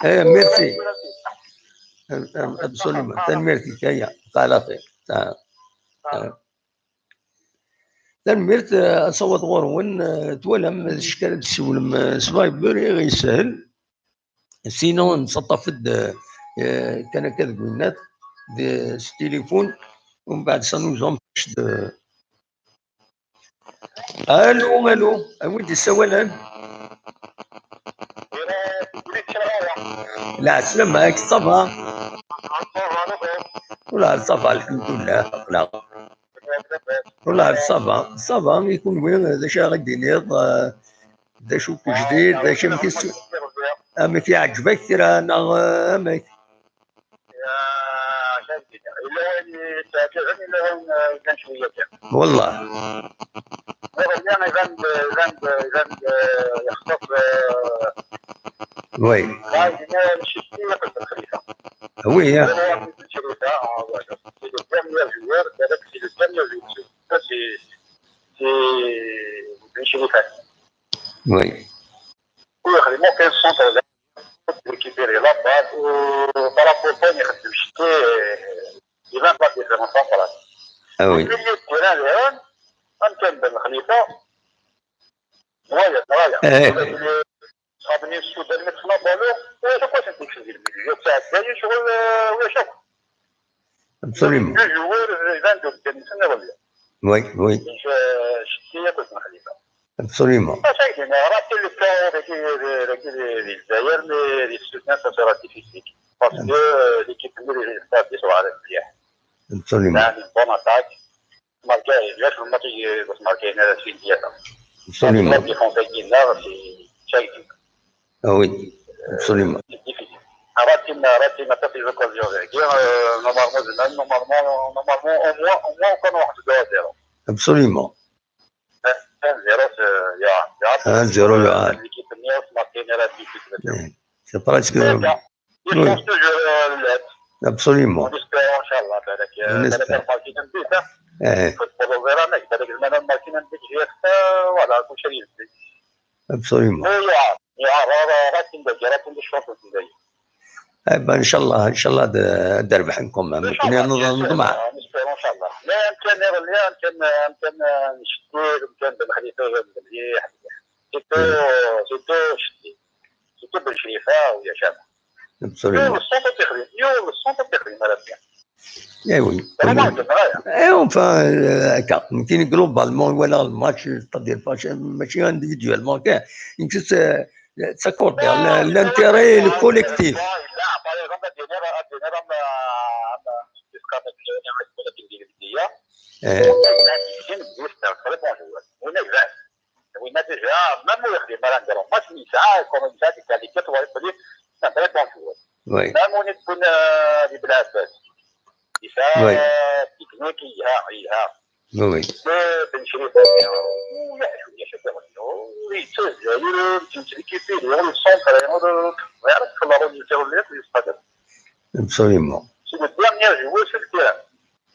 ميرسي ابسوليومون ميرسي هيا بقى على خير تنميرت اصوت غورون تولم الشكل تسولم سفايبر غيسهل سينو نصطفد كان كذب النات التليفون ومن بعد سنوزهم الو وين السوالان لا سلام معك صفا ولا صفا الحمد لله لا والله صافا يكون وين ذا شا غادي نيض ذا شوف جديد ذا شي مكيس امك يعجبك ترى انا امك والله وي وي Oui. Oui, ممكن السنتر récupérer la balle par rapport au premier il va pas différence voilà. Ah oui. milieu de terrain الآن نكمل خليفة ويا صابني السودان مثلا بالو وشكون تنتج في الميليو تاع الجاي شغل ويا شكون Absolument. Le joueur, Oui, oui. Absolument. Parce que l'équipe de l'État est sur la bien. Absolument. Une bonne attaque. Marqué, le match est marqué dans la suite. Absolument. Ah oui, absolument. C'est difficile. راتي ما تفي لوكازيون نورمالمون au moins on connaît واحد 0. Absolument. 1-0 يعاد. l'équipe الناس ماركين راتي C'est presque. Oui. Absolument. on espère ان شاء الله بالك ماركين بيتا فوتبول فيرانك بالك المنام ماركين بيتا ولا كل شيء Absolument. راتي ندير الشوط ندير ان شاء الله دربح نكون ممكن نطمع ان شاء الله لا يمكن يغلي يمكن نشتي يمكن بالخليفه مليح سيتو شتي سيتو بن شريفه ويا شابه يوم الصوت التقريبي مالا بيان اي وي هكا يمكن جلوبالمون ولا الماتش تدير باش ماشي انديفيدوالمون كاع يمكن تساكوردي لانتيري الكوليكتيف Oui. Oui. Oui. Absolument. C'est le dernier joueur sur le terrain.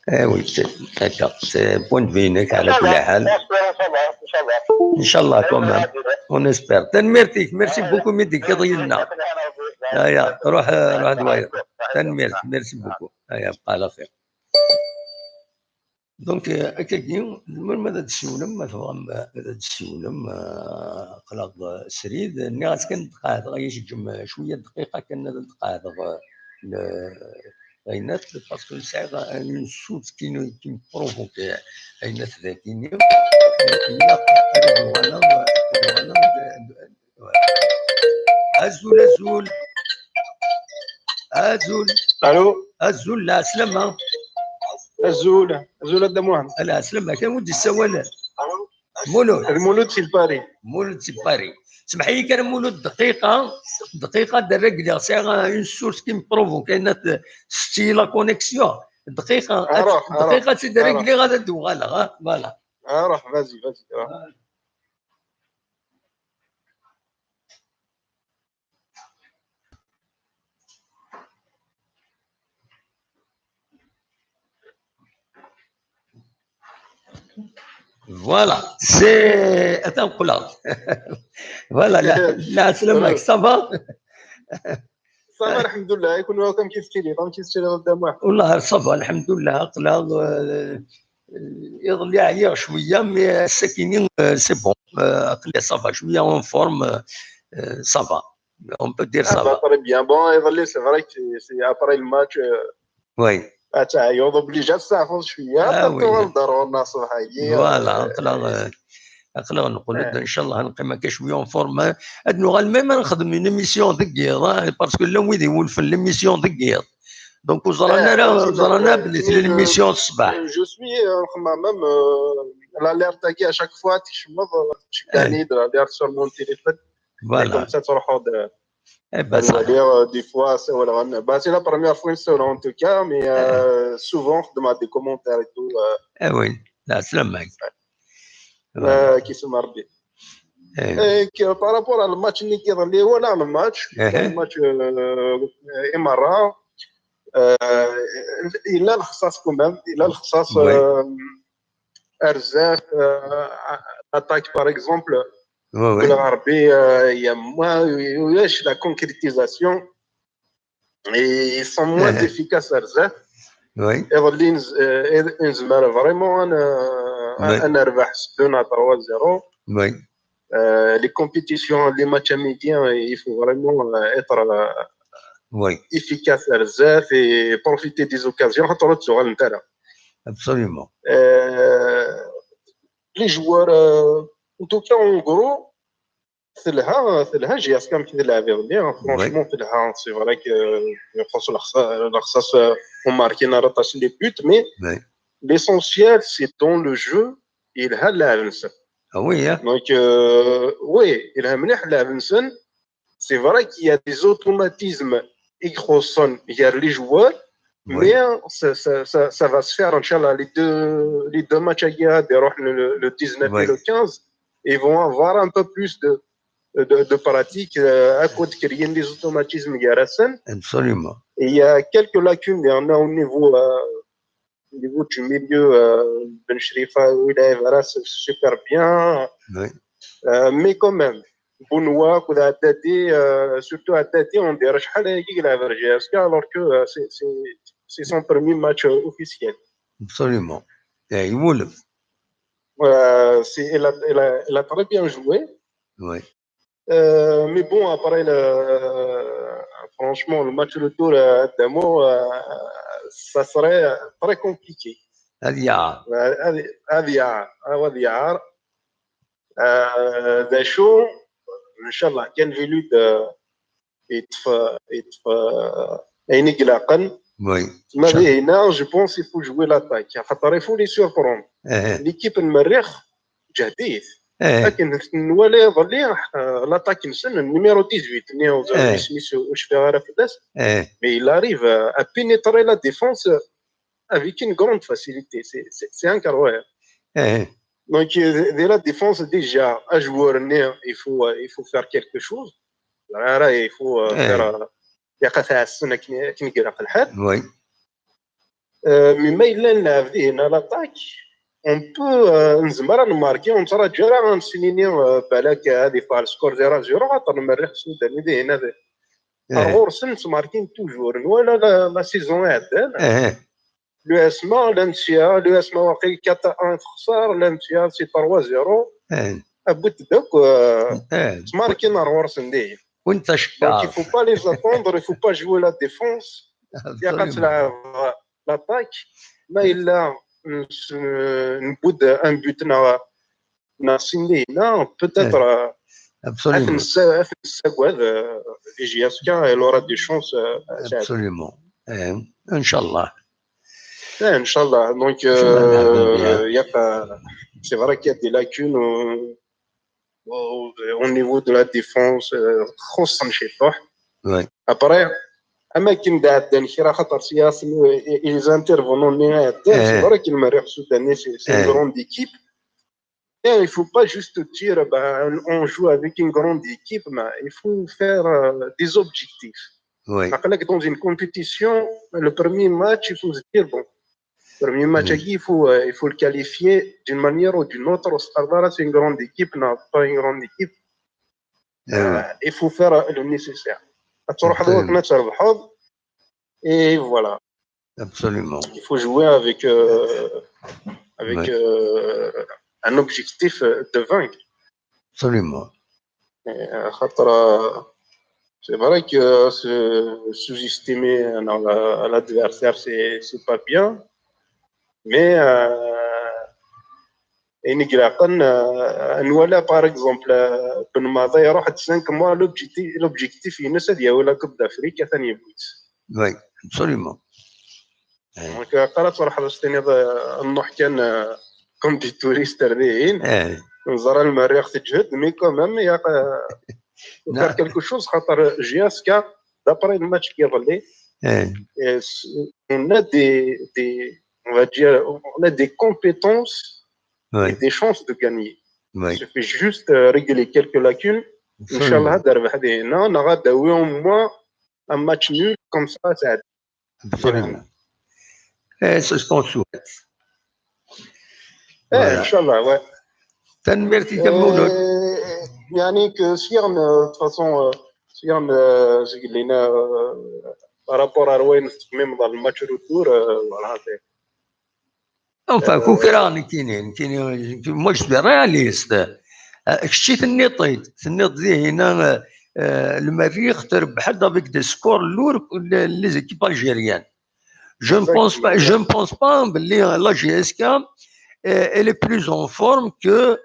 Eh oui, d'accord. C'est point de vue هناك على كل حال. إن شاء الله quand même. On espère. Merci beaucoup ميدي كي ضينا. يا روح دواير. ميرسي بوكو. بقى على خير. دونك هكاكي ماذا تسولم مثلا ماذا تسولم قلاق سريد الناس كان تقاعد غيشجم شويه دقيقه كان تقاعد غينات باسكو ساعه الصوت كي بروفوكي غينات ذاكيني ازول الو لا سلامه الزول الدموع لا سلامه كان ودي السوالات المولود في باري سمح لي كان مولود دقيقه درك لي ساعه اون سورس كي مبروفو كاينات ستي لا كونيكسيون دقيقه تدرك لي غادا ندو فوالا روح فازي Voilà, c'est... Attends, voilà, la سلامك صافا صافا الحمد لله يكون كم كيفتيلي قدام واحد والله صافا الحمد لله قلاق يظل يعيا شويه مي الساكنين سي بون قلي صافا شويه اون فورم صافا اون بو دير صافا تري بيان بون يظل سي فري سي ابري الماتش وي تعيط اوبليجا تستعفض شويه تولدر الناس هاي فوالا قلاق نقول ان شاء الله نقيم هكا شويه اون فورم ادنو غالميم نخدم اون ايميسيون دقيق باسكو لا ويدي يولفن ليميسيون دقيق دونك وزرانا بالنسبه ليميسيون الصباح جو سوي نخمم ميم الاليرت كي اشاك فوا تشمض تشكاني الاليرت سور مون تيليفون فوالا كوم سا تروحوا des fois c'est la première fois en tout cas mais souvent on demande des commentaires et tout oui لا سلامك كي سمع ربي par rapport au match اللي كيظل هو نعم الماتش امارات الى الخصاص كمان الى الخصاص ارزاق اتاك باغ اكزومبل العربي يا واش لا كونكريتيزاسيون اي سون موان افيكاس ارزاق وي يظلين انزمر فريمون انا نربح 2 3 0 وي les compétitions les matchs américains il faut vraiment être efficace بزاف et profiter des occasions حتى لو تزوغ نتاعنا absolument les joueurs en tout cas en gros ثلها جياس كان كيلعب بيان فرانشمون ثلها سي فري كو يخص الخصاص هم ماركين 14 لي بوت مي l'essentiel c'est dans le jeu il a لاعب نسن oui donc oui il a مليح لاعب نسن c'est vrai qu'il y a des automatismes يخصون غير les joueurs mais ça va se faire inchallah les deux matchs qui يروح le 19 et le 15 ils vont avoir un peu plus de pratique à côté qu'il y ait des automatismes garassan. Absolument. Et il y a quelques lacunes il y en a au niveau du milieu Ben Shrifa où il est super bien oui. Mais quand même Bounoua surtout à Tati on dirait qu'il a alors que c'est son premier match officiel. Absolument. يولف. Elle a très bien joué. Oui. Mais bon, après, franchement, le match retour d'Amo, ça serait très compliqué. هذه يعار. هذه يعار. ذا شو ان شاء الله كان فيلود ينق العقل. Oui. ماذا هنا جو بونس يفو جوي لاتاك خاطر يفو لي سوربروند. ليكيب المريخ جهديث. لكن نولي يظل لاتاك نسن النيميرو 18 اللي سميتو واش فيها راه فداس. مي il arrive à pénétrer la défense avec une grande facilité. C'est incroyable. Donc, de la défense, déjà, à jouer, il faut faire quelque chose. Là, il faut faire. Il y a qu'à faire ça, qui n'est pas le cas. Oui. Mais il y a l'attaque. On peut nous marquer, on sera déjà en signé balak هذه فال سكور 0-0 حتى المريخ السوداني ده هنا ده. Alors, c'est marqué toujours. Voilà la saison عدنا. L'USMA, l'NCA, l'USMA واقي 4-1 خسر، l'NCA c'est 3-0. أبوت دوك تماركين أرورس نديه. وأنت شكار. Donc il faut pas les attendre, il faut pas jouer la défense. يا قتلعب l'attaque. ما إلا نبود un but ناسيني هنا peut-être. Absolument. Elle aura des chances. Absolument. Inch'Allah. Inch'Allah. Donc, c'est vrai qu'il y a des lacunes au niveau de la défense. Oui. Après, ils interviennent. C'est vrai qu'il me reste c'est une grande équipe. Et il ne faut pas juste dire on joue avec une grande équipe, mais il faut faire des objectifs. Oui. Dans une compétition, le premier match, il faut se dire bon. Le premier match, il faut le qualifier d'une manière ou d'une autre. C'est une grande équipe, non, pas une grande équipe. Il faut faire le nécessaire. Et voilà. Absolument. Il faut jouer avec un objectif de vaincre. Absolument. C'est vrai que sous-estimer l'adversaire, c'est pas bien. Mais par exemple, l'objectif il est la Coupe d'Afrique. Oui, absolument. Donc, comme des touristes, نزار المريخ تجهد مي كومام faire quelque chose خاطر جياسكا d'après le match qui est on a des compétences et des chances de gagner. Il suffit juste régler quelques lacunes. Inch'Allah دربح هنا نغاداوي au moins un match nul comme ça ça. Absolument. C'est ce qu'on souhaite. Inch'Allah, ouais. تنميرتي كمولود. يعني كسيرن de toute façon سيرن قلنا بارابور اروين تقميم ضل الماتش روتور فوالا. Enfin, كوكراني كاينين موش رياليست. شتي النيط ذي هنا المريخ تربح افيك دي سكور لور لي زيكيب الجيريان. Je ne pense pas que la GSK elle est plus en forme que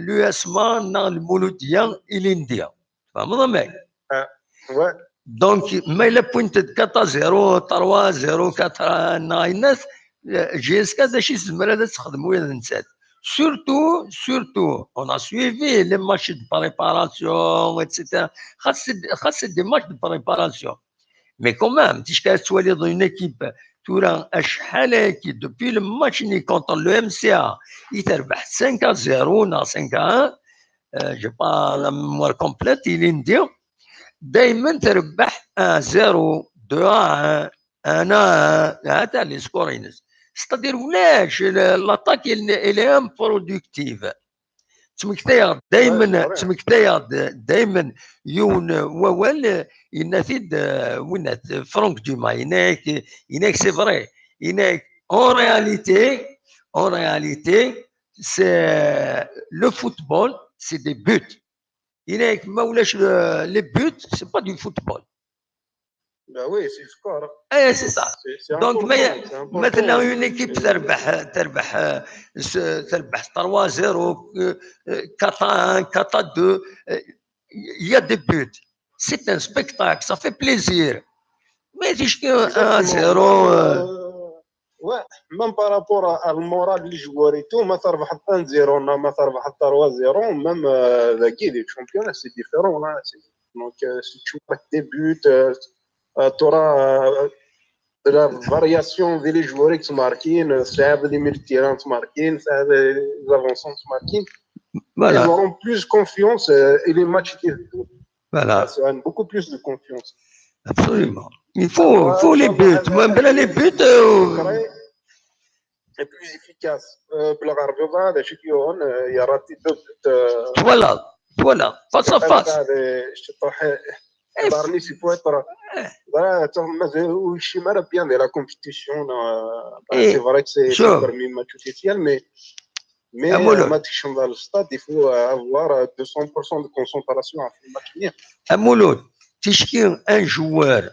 l'USMA dans le Mouloudia et l'India. Donc, mais le point de 4-0, 3-0, 4-9, GSK, surtout, on a suivi les matchs de préparation, etc. C'est des matchs de préparation. Mais quand même, si tu es dans une équipe, tu as un chalet qui, depuis le match contre le MCA, il a 5-0, 5-1, je n'ai pas la mémoire complète, il est indien. Daïman, tu as 1-0, 2-1, 1-1, les scores. C'est-à-dire, l'attaque, elle est improductive. تمكتياد دائما يون ووال ينافد ونات فرانك دوما هناك سي فري هناك اون رياليتي en réalité, c'est le football, c'est des buts. Il est les buts, c'est pas du football. Ben oui, c'est score. C'est ça. Donc, maintenant, une équipe تربح 3-0, 4-1, 4-2, il y a des buts. C'est un spectacle, ça fait plaisir. Mais c'est 1-0. Ouais, même par rapport à le moral des joueurs et tout, ما تربح 1-0 ما تربح 3-0, même les championnats, c'est différent là. Donc, si tu marques des buts, tu auras de la variation des joueurs qui marquent, ça des militaires qui marquent, ça des avancants qui marquent. Voilà. Ils auront plus confiance et les matchs qui voilà. Ça a beaucoup plus de confiance. Absolument. Il faut les buts. Même les buts. C'est plus efficace. Il y a raté 2 buts. Voilà. Face à face. Barney, il faut être. Bien de la compétition. C'est vrai que c'est parmi les matchs officiels, mais le match dans le stade, il faut avoir 200% de concentration à le match. Mouloud, تشكي un joueur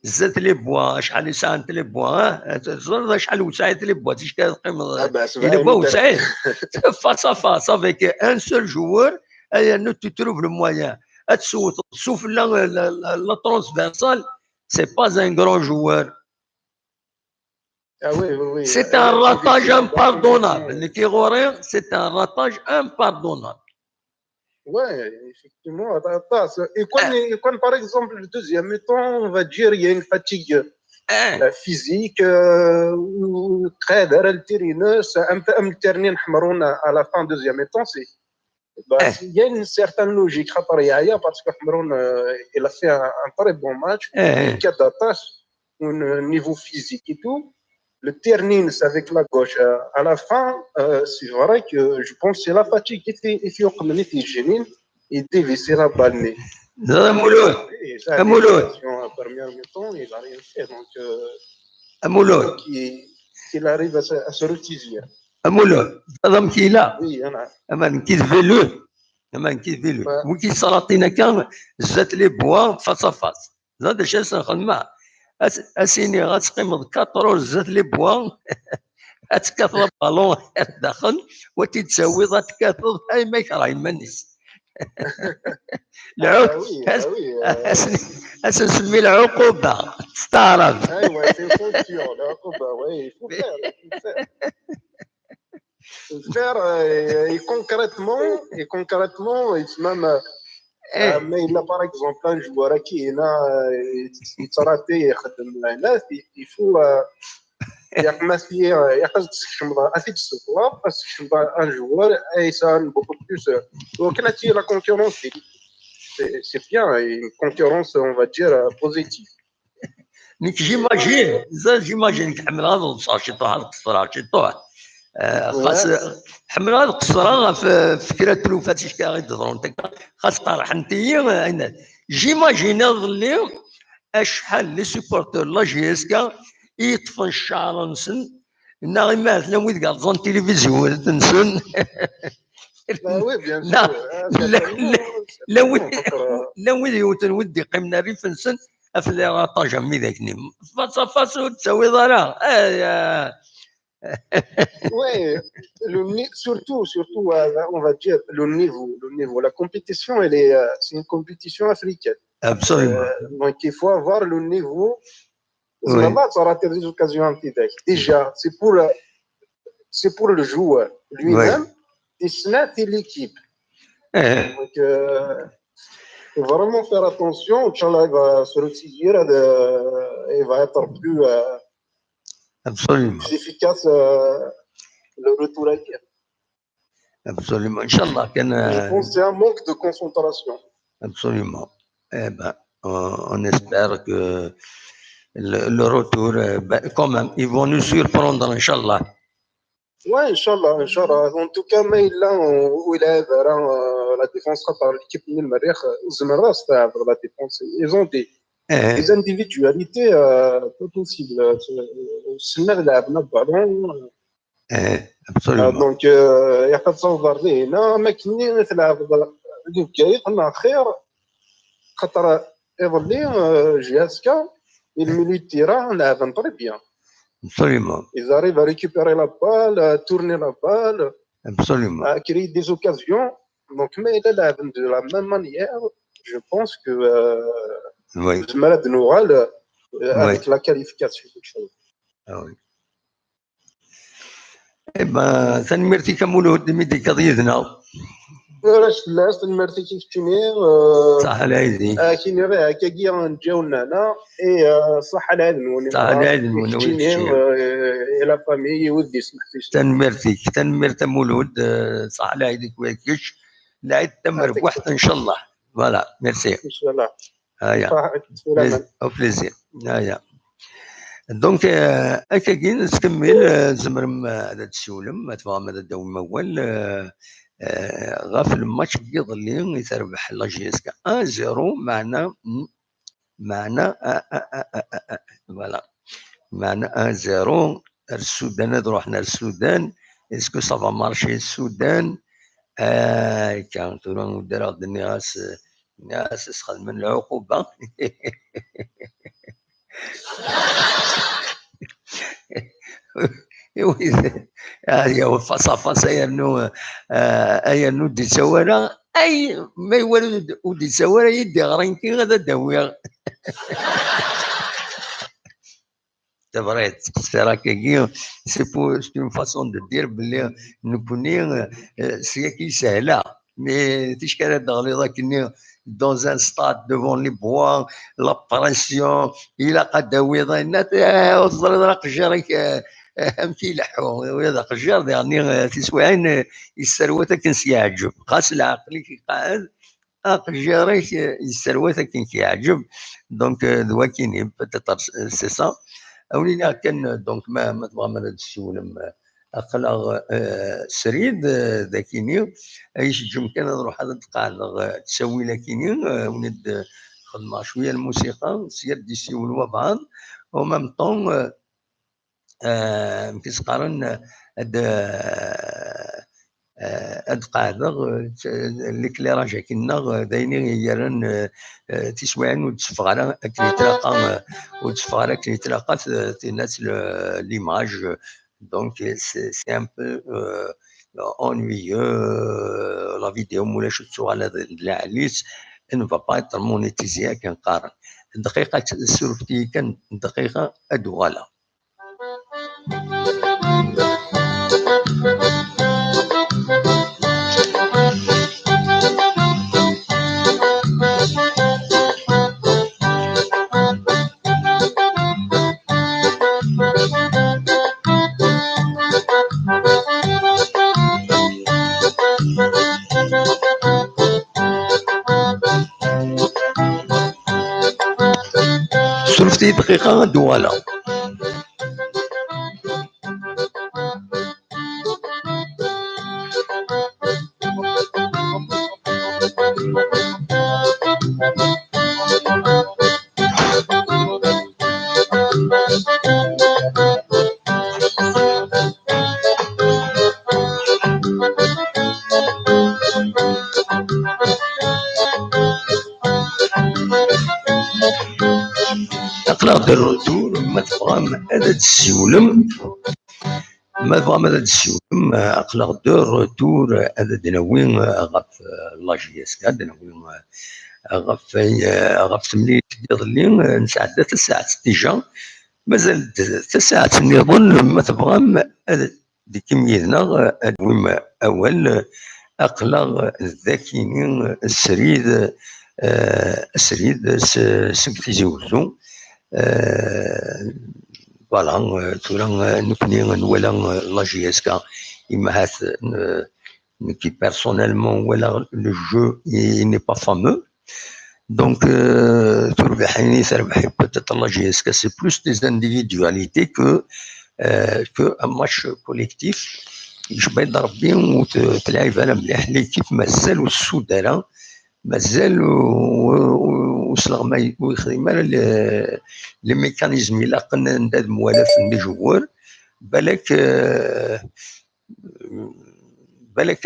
زاد لي بوا شحال يساعد لي بوا تزرد شحال وسعت لي بوا تشكي il est beau وسعت face à face avec un seul joueur et tu trouves le moyen تشوف la transversale, c'est pas un grand joueur. Ah oui. C'est un ratage impardonnable. Le Kérorien, c'est un ratage impardonnable. Oui, effectivement. Et quand, par exemple, le deuxième temps, on va dire il y a une fatigue physique, très altérineuse, un peu à la fin du deuxième temps, il y a une certaine logique. Parce que Hamroun, il a fait un très bon match, il y a d'attache, un niveau physique et tout. Le ternin, c'est avec la gauche. À la fin, c'est vrai que je pense que c'est la fatigue qui fait gênée et dévisser la balle. Mouloud. Première mi-temps, il n'a rien fait. Donc, Mouloud. qu'il arrive à se retirer. Mouloud. Adam qui est là. Oui, Anna. Aman qui est velu. Ou qui s'arrêtine quand zet les bois face à face. Ça déjà c'est un mal. أسيني غتقيم 4 زاد لي بوان تكاثر بالون داخل وتتساوي تكاثر هاي ما يكره يمنيس العقوبة اسنسمي العقوبة تستعرض ايوا العقوبة وي faire et concrètement mais il a par exemple un joueur qui est là il faut un joueur et ça beaucoup plus donc la concurrence c'est bien une concurrence on va dire positive. j'imagine كحمل هذا الصاشط هذا الصاشط خاص حمل هذا القصرة في فكرة تلوفات شكا غيدضرون خاص طرح انتي جيماجين اللي اشحال لي سوبورتور لا جي اس كا يطفن الشعر نسن النغمات لو ويد قال زون تلفزيون تنسن لا ويد يوتن ودي قمنا ريف نسن افلي راطاجا مي ذاك نيم فاسو تساوي ضرا Oui, surtout, on va dire le niveau. La compétition, c'est une compétition africaine. Absolument. Donc, il faut avoir le niveau. Ça aura des occasions anti-deck. Déjà, c'est pour le joueur lui-même, et c'est l'équipe. Donc, il faut vraiment faire attention. Inch'Allah, il va se retirer et va être plus. Absolument. Plus efficace le retour à guerre. Absolument. Inch'Allah. Je pense que c'est un manque de concentration. Absolument. Eh ben, on espère que le retour, quand même, ils vont nous surprendre, Inch'Allah. Oui, Inch'Allah. En tout cas, mais là, où il est, la défense par l'équipe de Marrakech, la défense, ils ont dit. Les individualités, pas possible. السنة لعبنا بالون. دونك يقتصر هنا ما كاين تلعب كاين قلنا خير خاطر يظلي جهازك الميلي تيران لعبن طري بيان. Absolument. Ils arrivent à récupérer la balle, à tourner la balle, absolument, à créer des occasions. Donc, mais il a de la même manière, je pense que le malade Noural, avec la qualification. Ah oui. Eh ben, ça ne mérite qu'à مولود ميدي قضيتنا. راش لاست المرتي كيفتني صح العيد كاين راه كاكيا نجاونا هنا اي صح العيد صح العيد كيفتني الى فامي ودي سمحتي تنمرت مولود صح العيد كويكش العيد تمر بواحد ان شاء الله. فوالا ميرسي ان شاء الله. هيا او بليزير. هيا دونك هكا نكمل زمرم هذا السولم ما تفهم هذا الدوم اول غاف الماتش يظل يتربح لا جي اس كا 1-0 معنا فوالا معنا 1-0 السودان. روحنا للسودان اسكو صافا مارشي السودان كان تورون دار الناس سخل من العقوبه. هو فاس ايا دي سوارا اي ما يولد ودي سوارا يدي غرينكي غدا داوي تبريت سيراكي سي اون فاسون دو دير بلي نكوني سيكي سهله مي تشكال دغلي كني dans un stade devant les bois, la pression, il a قداوي ضينات وصل راك جارك امشي لحو وهذا قجار يعني تسوعين السروته كنس يعجب خاص العقل كي قاعد قجارك السروته كنس يعجب دونك دوا كاينين بتطر سي سا اولينا كان دونك ما تبغى من هذا السولم اخلاغ سريد ذاكيني ايش كان نروح هذا القاعده تسوي لكيني ونبدا خدمه شويه الموسيقى سير دي سيولوا بعض ومام طون كيس قارن هاد قاعده ليكليراج كنا دايرين يرن تسوعن وتصفغ على كيتلاقى وتصفغ على كيتلاقى الناس ليماج دونك سي ان بو ennuyeux la vidéo مولا شفتو على العليس ان با با être monétisé كان قارن دقيقه سورفتي كان دقيقه ادوالا. سورفتي دقيقه ادوالا. اقلاق الرتور ما تفهم هذا السولم ما تفهم هذا السولم اقلاق الرتور هذا دناوين غف لاجي اس كا دناوين غف ملي يظلي نسعد 3 ساعات ديجا مازال 3 ساعات نظن ما تفهم هذا دي كميتنا ادويم اول اقلاق الذاكيين السريد سكتي وزو فوالا تورا نكوني نولا لا جي اس كا إما هاث كي بيرسونيلمون ولا لو جو ني با فامو دونك تربحيني تربحي بوتيت لا جي اس كا سي بلوس دي انديفيدواليتي كو ان ماتش كوليكتيف يشبه يضرب بهم وتلعب على مليح ليكيب مازال والسودانه مازال وصل ما يخدم على لي ميكانيزم الا قلنا نداد موالف المجوور بالك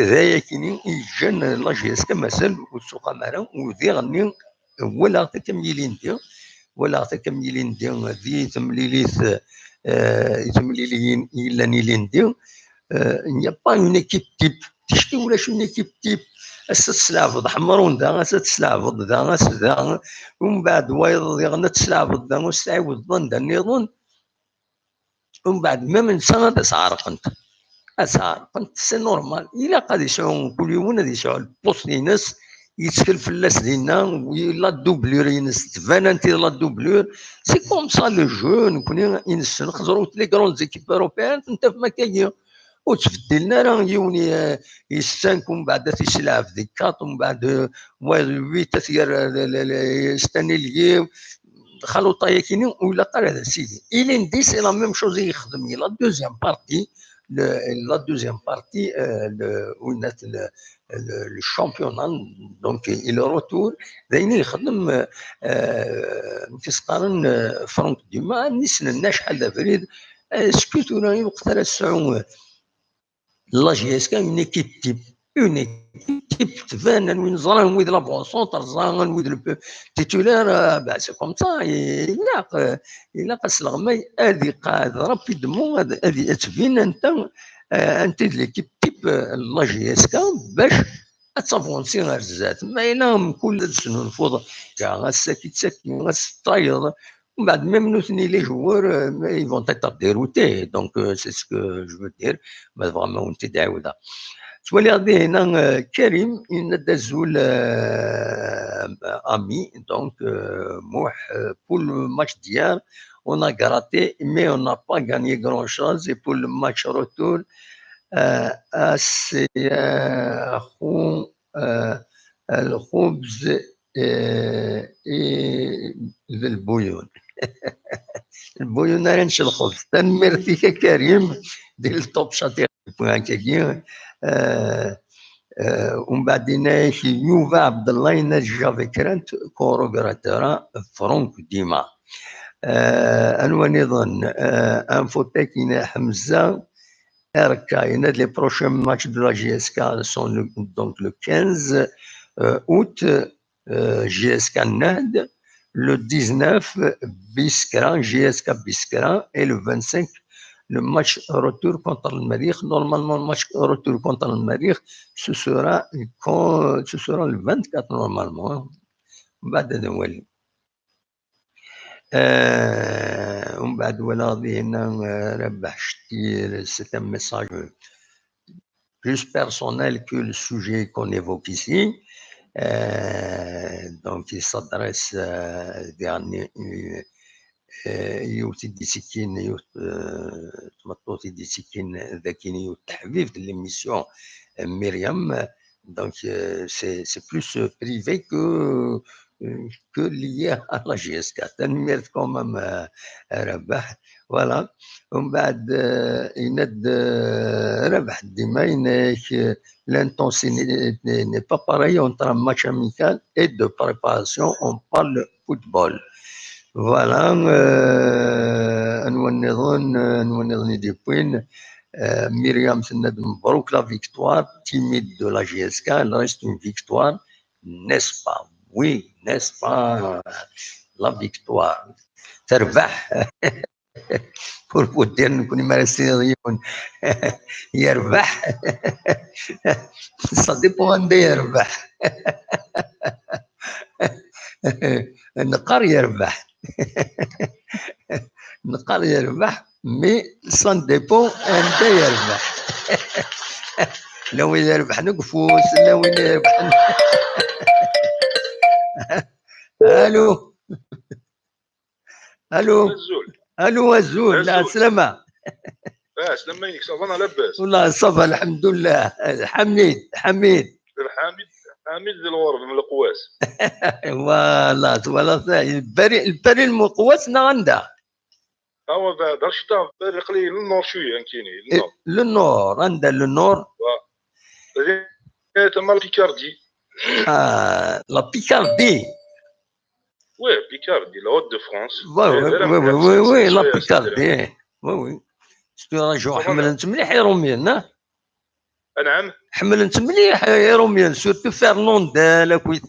ذايا كيني يجن لاجيس كمثل والسوق مارا وذي غني ولا تكملين دي ولا تكملين دي ذي تمليليث تمليلين الا نيلين دي il n'y a pas une équipe type تشكي ولا شو une équipe type تسلعبض حمرون دا تسلعبض دا ومن بعد وايض يغنى تسلعبض دا وستعاود ظن دا نيظن ومن بعد ما من سنة أسعارقنت سي نورمال إلا قد يسعون كل يوم غادي يسعوا البوست ينس يتسكل فلاس ديالنا ولا دوبلور ينس تبان انت لا دوبلور سي كوم سا لو جو نكون ينس نخزروا لي كرون زيكيب اوروبيان انت في مكايا وتفدي لنا راه يوني يستانك ومن بعد تيسلع في ديك كات ومن بعد 8 تثير يستني لي دخلوا طايكيني ولا قال هذا سيدي إلي ندي سي لا ميم شوز يخدم لا دوزيام بارتي la deuxième partie, le championnat, donc et le retour, داينين يخدم كيسقارن فرانك ديما نسنا الناجحة فريد سكوتو راهي وقتها السعو لا جي اس كا اون ايكيب تيب تبان وين زران ويد لا بونسون ترزان ويد التيتولار سي كوم سا إلا الغماي هذه قاعد رابيدمون هذه تبين انت ليكيب تيب لا جي اس كا باش اتافونسي غير الزات ما ينام كل سنه نفوض كاع غاساكي تساكي غاستايض ومن بعد ميم نوثني لي جوار ils vont être déroutés donc c'est ce que je veux dire ما فريمون انت داوده تولي غادي هنا كريم ندازول امي دونك موح pour le match d'hier on a gratté mais on n'a pas gagné grand chose et pour le match retour c'est الخبز البويون البويون راه نشي الخبز تنمر فيك كريم ديال الطوب شاطئ هكاكي ومن بعدين يوفا عبد الله ينجا فكرت كوروغراتورا فرونك ديما انو نظن انفوتيكينا حمزه RK, les prochains matchs de la GSK sont donc le 15 août, GSK Nad, le 19 Biskra, GSK Biskra, et le 25 le match retour contre le Marikh. Normalement, le match retour contre le Marikh, ce sera le 24 normalement. ومن بعد ولا غادي هنا ربح شتي c'est un message plus personnel que le sujet qu'on évoque ici donc il s'adresse dernier يوتي ديسكين يوت تمطوتي ديسكين ذاكين يوت تحبيب de l'émission Myriam donc c'est plus privé que lié à la GSK. تنميرت quand même ربح voilà ومن بعد يند ربح ديما يناك l'intensité n'est pas pareil entre un match amical et de préparation on parle football voilà نظن دي بوين Myriam سند مبروك la victoire timide de la GSK elle reste une victoire n'est-ce pas oui, n'est-ce pas, la victoire. تربح pour vous dire نكون مرسيين يربح ça dépend de يربح النقار يربح النقار يربح mais ça dépend أنت يربح لو يربح نقفوس لو يربح الو الزول لا سلامة سلامة عليك صافا انا لاباس والله صافا الحمد لله حميد ديال الورد من القواس والله البري المقواس عندها هو بعد شتا بري قليل للنور شويه كاينين للنور عندها للنور تما البيكاردي La Picardie. Oui, Picardie, la Haute-de-France. Oui, la Picardie. Oui. راجعوا حملت مليح يروميان نعم حملت مليح يروميان سورتو فرناندال اكويت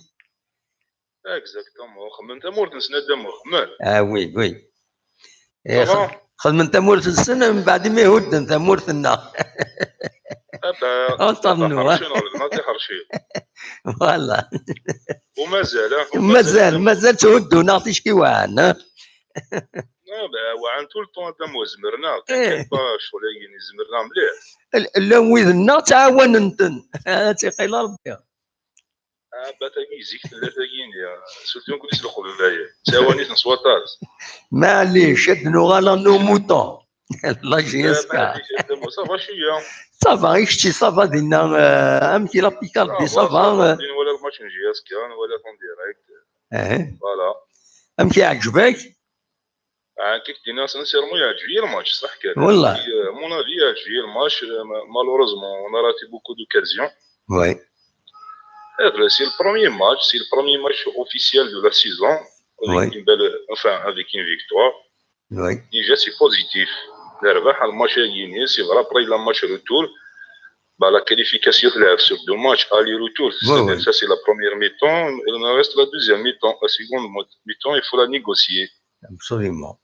اكزاكتومون خممت مورت نسنا دمو خمال وي خدمت مورت السنه من بعد ما يهد انت مورتنا طرنوا نعطي حرشي فوالا ومازال تهدوا نعطي شكي وعن وعن طول طون دمو زمرنا كان با شغل زمرنا مليح لا ويدنا تعاون انتن تيقيل ربي باتاكي زيك ثلاثاكين يا سولتون كل يسلقوا بالله تعاونيت نصواتات معليش ادنو غالا نو موطون لا جيسكا صافا شويه صافا غيشتي صافا دينا امكي لا بيكاردي صافا ولا الماتش جيسكا ولا طون ديريكت فوالا امكي عجبك كيف دينا سانسيرمون يعجبني الماتش صح كذا والله مون افي يعجبني الماتش مالوروزمون اون راتي بوكو دوكازيون وي c'est le premier match officiel de la saison avec une belle, avec une victoire. Oui. Déjà c'est positif. Le match est gagné, c'est vrai. Après le match retour, la qualification sur deux matchs aller-retour. Ça c'est la première mi-temps. Il en reste la deuxième mi-temps. La seconde mi-temps, il faut la négocier. Absolument.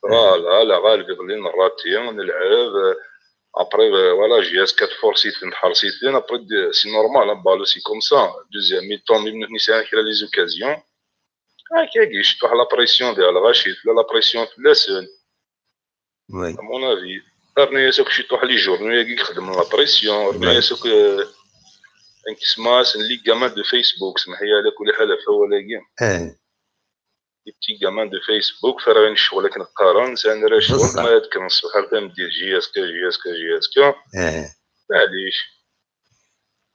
Voilà, la Real Berlin raté, on est là. Après, voilà, JS 4 forces, après, c'est normal, hein, bah, c'est comme ça. Deuxième mi-temps, même si on a les occasions. Je trouve la pression de Al-Rachid, la pression de Lassen. Oui. À mon avis. Après, ce que je trouve les journées, il y a la pression. Après, ce que. Un qui se masse, un ligamin de Facebook, c'est un peu plus à la fois, les petits gamins de Facebook faire une chose avec نقارن c'est un رشوة ما يذكر الصحة تاع ديال جي اس كي معليش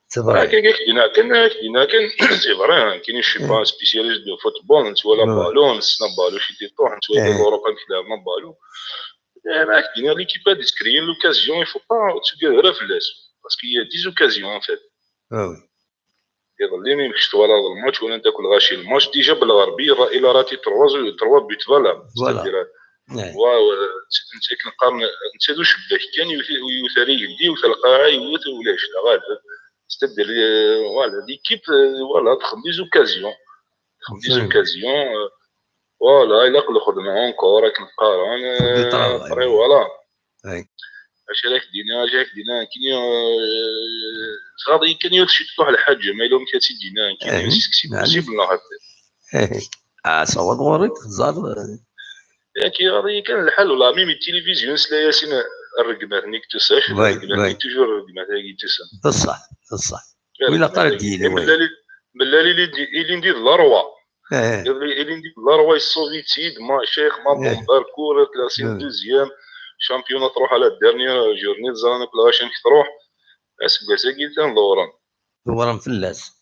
سي فري كاين سي فري كاين شي با سبيسياليست دو فوتبول انت ولا بالون نسنا بالو شي تيطوح انت ولا اوروبا كلامنا بالو راك كاين ليكيب ديسكريين لوكازيون يفو با تقدر في اللاس باسكو هي دي زوكازيون ان فيت يظل ما يمكنش توالا الماتش ولا تاكل غاشي الماتش ديجا بالغربي الى راتي 3 بيت فوالا انت كنقارن انت ذو شباك كان يثري يدي وتلقاها يوث ولا لا غالب ستدير فوالا ليكيب فوالا تخدم دي زوكازيون فوالا الا قلو خدمه اونكور راك نقارن فري فوالا اش راك دينا كاين غادي كان يمشي تروح الحاجه ما لهم كاتي دينا كاين سي بوسيبل لا هكا صوت غورك زاد كي غادي كان الحل ولا ميم التلفزيون سلا ياسين الرقمات نيك تساش الرقمات توجور الرقمات هاي تسا بصح ولا قرديني بالله اللي ندير لاروى اللي ندير لاروى السوفيتيد ما شيخ ما بومبار كوره كلاسين دوزيام شامبيون تروح على الدرنيير جورني زرانك لا واش تروح اسكاسا كيتان دوران فلاس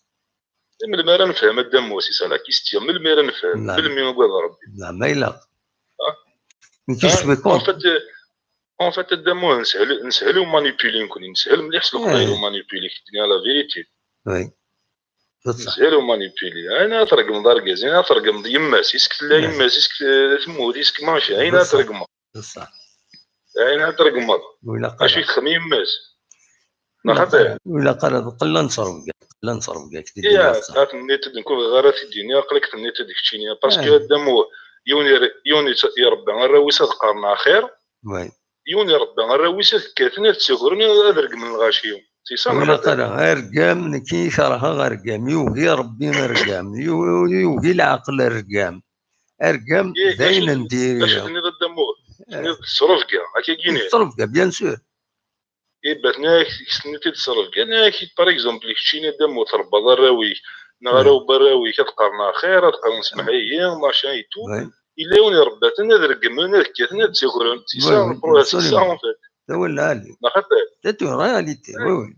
من المرة نفهم الدموسي سالا كيستيا من المرة نفهم بالمي نقول ربي لا ما يلا en fait الدمو نسهلو مانيبيلي نكون نسهل مليح سلوك غيرو مانيبيلي كتنيا لا فيريتي وي نسهلو مانيبيلي انا ترقم داركاز انا ترقم يماس يسكت لا يماس يسكت تموت يسكت ماشي انا ترقم بصح انا ترقم ماشي تخميم يماس ولا قلنا نصرف كاع يا عرفت النيت نكون غير في الدنيا قلقت النيت ديك الشينيه باسكو الدمو يوني يربى الراويسه تقارنا خير وي يوني ربى الراويسه كاتنا تسغرني غادرق من الغاشيو سي سا ولا قرا رقام كي شرها رقام يوغي ربي رقام يوغي العقل رقام داين ندير باش تني الدمو تصرف كاع هكا كاينين تصرف كاع بيان سور باتنا سنتي تصرف كاع كي باغ اكزومبل كشينا دمو تربى الراوي نغراو براوي كتقارنا خير تقارن سمعيه ماشين اي تو الا يوني رباتنا درقم انا كاتنا تسغرن سي سا البروغ سي سا اون فيت ولا لي لا خاطر تي رياليتي وي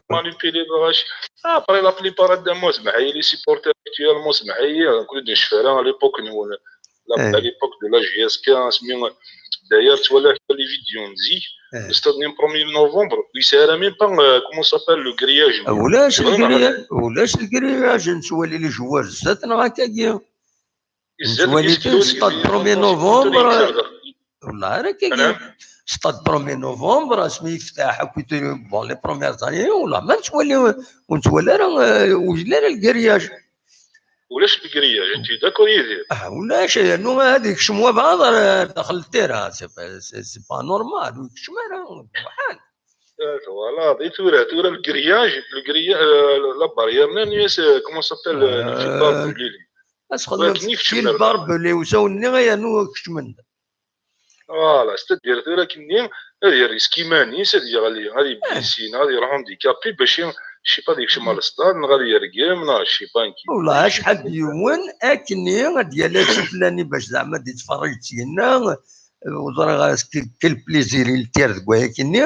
مانيبيلي باش ابري لا بليبار دمو سمعيه لي سيبورتور اكتوالمون سمعيه كل دي شفاره ليبوك لا ليبوك دو لا جي اس كا سميو داير تولى لي فيديو نزي le stade du 1er novembre, il sert même pas, comment ça s'appelle, le grillage. ولاش الكرياج نسولي لي جوار الزات انا هكاكيا نسولي ستاد 1 نوفمبر والله راه كاين ستاد 1 نوفمبر اسمي يفتح كنت بون لي بروميير زاني والله ما نتولى راه وجلا الكرياج ولاش الكرياج انت داكور يدير ولاش لانه هذيك شموه بعض داخل التيران سي با نورمال شمال بحال فوالا دي تورا الكرياج لا بارير نيس كومون سابيل في باربلي اسخدم في الباربلي وساوني غير نو كشمن فوالا ستدير تورا كني هذه ريسكي مانيس هذه بيسين هذه راه هانديكابي باش شي با ديك شمال الستاد غادي يرقم نا شي بانكي والله شحال ديون اكني ديال فلاني باش زعما دي تفرج تينا وزرا كل بليزير يلتير كويكني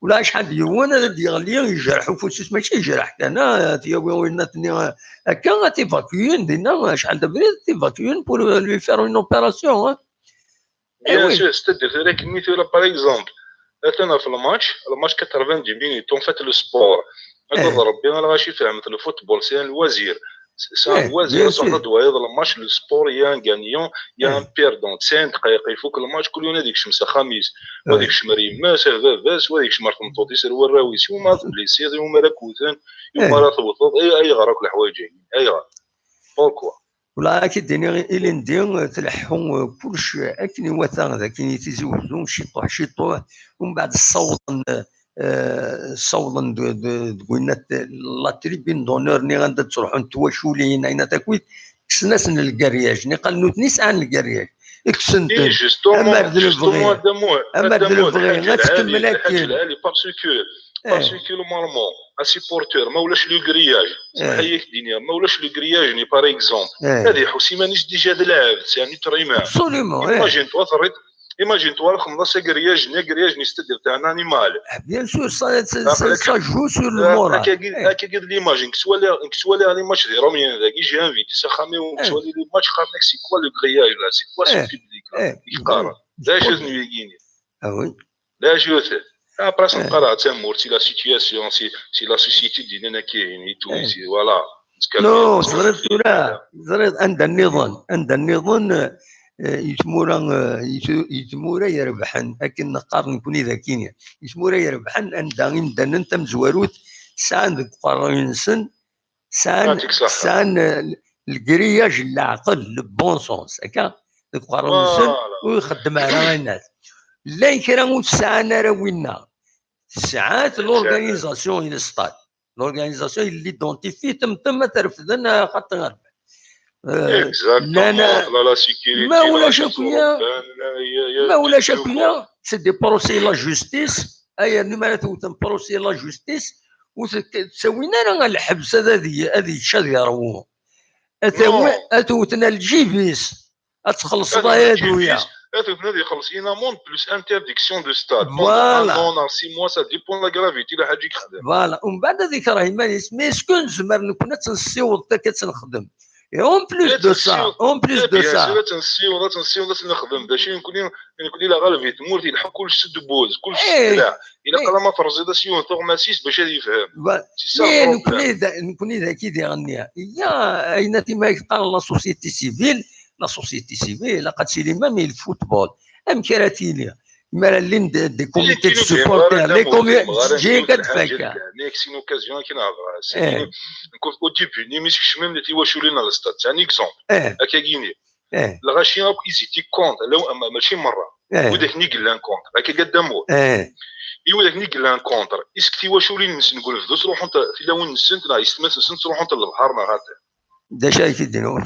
ولا شحال ديون هذا ديالي يجرحوا فوسيس ماشي يجرح انا تيوي ويناتني هكا تيفاكيون دينا شحال دابا تيفاكيون بور لوي فير اون اوبيراسيون بيان سور ستادير لكن مثلا باغ اكزومبل انا في الماتش 90 مينيت اون فات لو سبور هذا ربي انا غاشي فهمت لو فوتبول سي ان لوازير سي ان لوازير صح دوا يضل الماتش لو سبور يا ان غانيون يا ان بيردون 9 دقائق يفوك الماتش كل يوم هذيك شمسه خميس وهذيك شمري ماس باس وهذيك شمرت مطوطي سير وراويس وما بليسير وما راكوتان وما راه ثبطت اي غراك الحوايج اي غراك بوركوا والله كي ديني الى ندير تلحهم كلشي اكني وثان ذاك كاين تيزوجون شي طوح ومن بعد الصوضن قلنا لا تريبين دونور ني غندا تروحوا نتواشولين اين تاكويت كسناس الكرياج ني قال نوتنيس عن الكرياج اكسنت اما دلوفغي غتكمل هكا باسكو نورمالمون ان سيبورتور ما ولاش لو كرياج صحيح الدنيا ما ولاش لو كرياج ني باغ اكزومبل هذه حسي مانيش ديجا دلعب يعني تريمان ابسوليومون ايماجين توا ثريت ايماجين توا الخمضه كرياج نستدير تاع ان انيمال بيان سور سا جو سور المورال هكا قد ليماجين كسوالي لي ماتش دي روميان هذاك يجي انفيتي ساخامي وكسوالي لي ماتش قارنك سي كوا لو كرياج لا سي كوا سي بيبليك يقارن لا جوز نيغيني وي لا جوز après ça نقرا تمور سي لا سيتوياسيون سي لا سوسيتي ديالنا كاين اي تو سي فوالا نو زريت عند النظام يتمورا يربحن لكن نقارن كوني ذاكينيا يتمورا يربحن عندهم دان تم زواروت سان قرارين سن سان الكرياج العقل البون سونس هكا قرارين سن ويخدم على الناس لا يكرهوا ساعه راه وينا ساعات لورغانيزاسيون الى ستاد لورغانيزاسيون اللي دونتيفي تم ترفدنا خاطر غرب لا ما ولا شكويا سي دي بروسي لا جوستيس ايا نمرة بروسي لا جوستيس وتسوينا راه الحبس هذه شاديرو اتوتنا الجيبيس اتخلص هذويا هذا يخلص ان امون بلوس انترديكسيون دو ستاد فوالا 6 موا سا ديبون لا غرافيتي لا حاجه يخدم فوالا ومن بعد هذيك راهي مي سكون زمر كنا تنسيو حتى كتنخدم اون بلوس دو سا تنسيو نخدم باش نكون لا غالفيت مورتي الحق كلشي سد بوز كلشي لا الا قال ما فرزيداسيون تورماسيس باش يفهم نكون ذاكي ديالنا يا اين تما يقال لا سوسيتي سيفيل لا سوسيتي سيفيل لقد سينما مي الفوتبول ام كراتيليا مالين دي كوميتي دو سبورتير لي كومي جي كتفكر نيك سين اوكازيون كي نهضر نكون او ديبي ني ميسكش ميم اللي تيواشولينا للستاد ثاني اكزومبل هكا كيني لا غاشي ايزيتي كونت لو ماشي مره وداك ني قال لان كونت هكا قدامو ايوا داك ني قال لان كونتر اسك تيواشولين نقول فدو تروحوا في لون السنت لا يستمس السنت تروحوا للبحر ما غاتر دا شاي كيديروا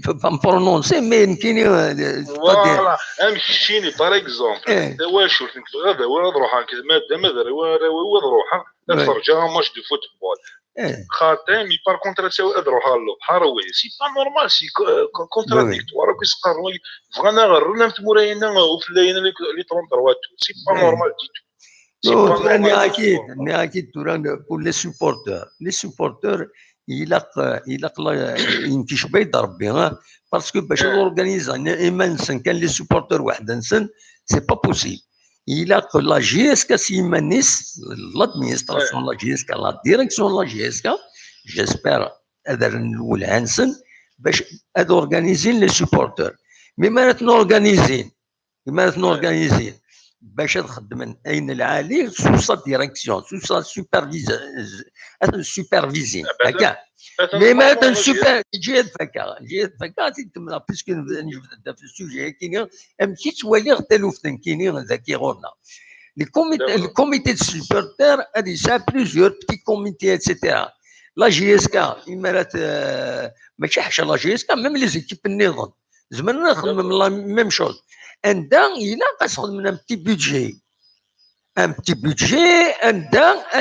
بامبرونونسي مي يمكن فوالا امشيني باغ اكزومبل واش قلت لك غدا وين نروح هكا ماده وين نروح نتفرج على ماتش دو فوتبول خاطر مي بار كونتر تساوي نروح للبحر وي سي با نورمال سي كونتراديكتوار كي سقروا فغانا غير نمت موراينا وفلاين اللي 33 سي با نورمال ديتو ني اكيد توران بور لي سوبورتور يلاق ينكش بيد ربي باسكو باش اورغانيزا ايمان سن كان لي سوبورتور واحد نسن سي با بوسيبل il a que la GSK Simanis, l'administration de la GSK, la direction de la GSK, j'espère, Eder Hansen, d'organiser les supporters. Mais maintenant organiser. باش تخدم اين العالي سو سا ديريكسيون سو سا سوبرفيزين هكا مي مثلا سوبر جهه فكا تما باسكو نبدا في السوجي كاين امشي توالي غتلوفتن كاينين ذاك يغورنا لي كوميتي دو سوبورتر هادي سا بليزيور بتي كوميتي اتسيتيرا لا جي اس كا يمارات ماشي حاجه لا جي اس كا ميم لي زيكيب النظام زعما نخدم لا ميم شوز عندها إلا قاصد من ان بتي بودجي عندها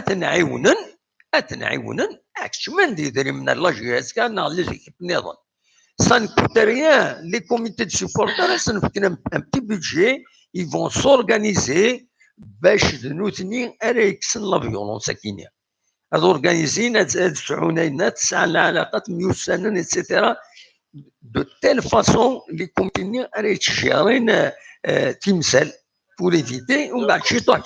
اتنعاونن عكس ما ندير من لا جي اس كا لي زيكيب النظام ça ne coûte rien les comités de supporters ça nous fait un petit budget ils vont s'organiser باش نوثني اريكسن لا فيولونس كاينه هاد اورغانيزين هاد العينات تسعى العلاقات ميوسانن اتسيتيرا دو تيل فاسون لي كومبيني راهي تشجعين تمثال بور ايفيتي ومن بعد شي طوح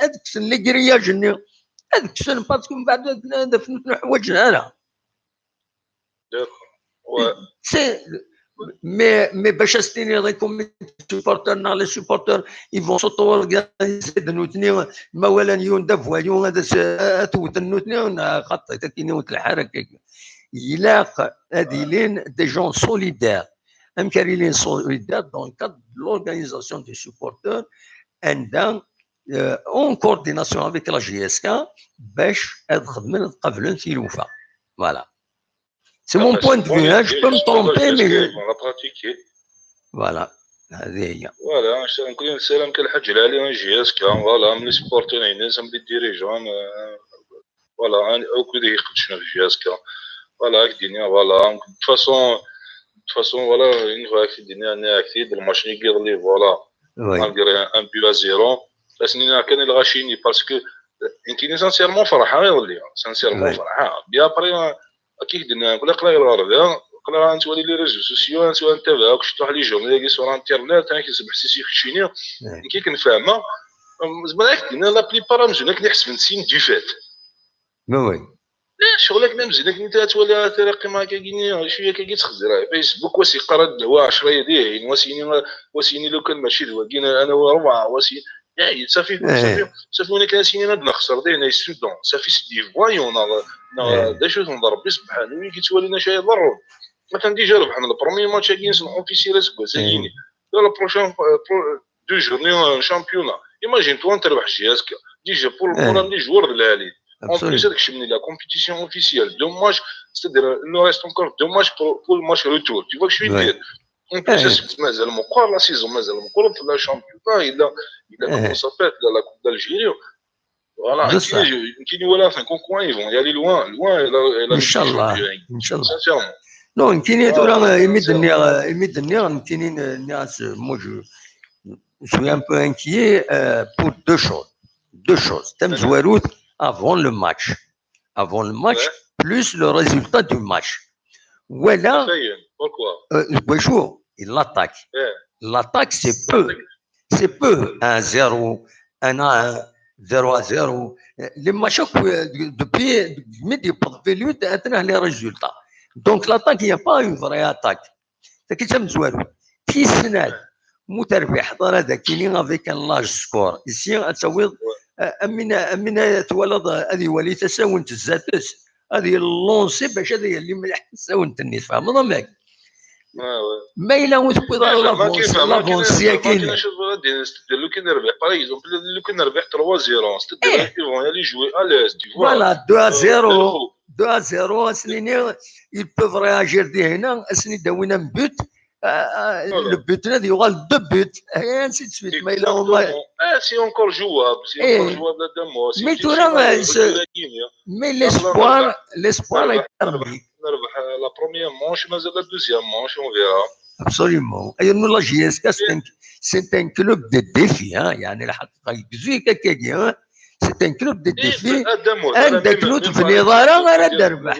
هذاك السن لي كرياج هذاك السن باسكو من بعد دفنوا حوايجنا انا سي مي باش استني لي كوميتي سوبورترنا لي سوبورتر يفون سوتو اورغانيزي دنوتني ما ولا نيون دافواليون هذا توت النوتني خطيت كاين الحركه يلاق هذه لين دي جون سوليدير امكاريلين سوليدير دون كاد لورغانيزاسيون دي سوبورتور عندها اون كورديناسيون افيك لا جي اس كا باش هاد الخدمه نتقابلوا في الوفا فوالا سي مون بوين دو فيو جو بو مي ترومبي مي فوالا هذه هي فوالا نقول السلام كالحاج العالي جي اس كا فوالا من لي سبورتور الناس من لي ديريجون فوالا او كودي يخدموا في جي اس كا Voilà, voilà. De toute façon, voilà, une fois que tu as actif, le match n'est guère voilà, malgré un but à 0. Là, c'est une canne le rachini parce que, sincèrement, sincèrement, bien après, qui dit, on a les réseaux sociaux, on a TV, on a les journaux sur Internet, qui se passent sur Chine, qui est une femme, la plupart des gens qui sont signe du fait. Oui. شغلك مزيانك انت تولي ترقي معاك كاين شويه كيتخزر فيسبوك واسي قرا دواء 10 يديه واسيني لو كان ماشي دواء كاين انا وربعه واسي يعني صافي وانا كاسيني ناد نخسر دينا السودان صافي سدي فوايون دا شوز نضرب سبحان وين كيتولي لنا شي ضرور مثلا ديجا ربحنا البروميي ماتش كاين اوفيسيال سكوازيني لا بروشين دو جورني شامبيونا ايماجين تو انت ربح جياسك ديجا بور لي جوار العالي. En plus, c'est la compétition officielle. 2 matchs, c'est-à-dire, il nous reste encore 2 matchs pour le match retour. Tu vois que je suis dit. En plus, c'est la saison, la championnat, il a comment ça s'appelle, la Coupe d'Algérie. Voilà, ils vont y aller loin, Inch'Allah. Sincèrement. Non, moi je suis un peu inquiet pour deux choses. Avant le match, plus le résultat du match. Voilà. Pourquoi il l'attaque. L'attaque, c'est peu. 1-0, 1-1, 0-0. Les matchs, depuis midi pour Vélut, les résultats. Donc, l'attaque, il n'y a pas une vraie attaque. C'est qui ça me zoue. Qui s'nad متربح حضر هذا كاينين افيك ان لاج سكور ici تسوي امين تولد هذه ولي تساونت الزاتس هذه اللونسي باش هذه اللي ملح تساونت النيت فاهم ماك ما الا وتبغي لافونسي كاين لو كان ربح باغ اكزومبل لو كان ربح 3-0 ستدير يفون يلي جوي اليز tu vois voilà 2-0 سنين ils peuvent réagir دي هنا اسني داوينا بوت le but là il y aura 2 buts et ainsi de suite mais là c'est encore jouable à 2 mois mais tout mais l'espoir est permis la première manche mais la deuxième manche on verra absolument et nous la JSK c'est un club de défi يعني الحقيقه يجزيك كاكي c'est un club de défi عندك نوت في الاداره غير تربح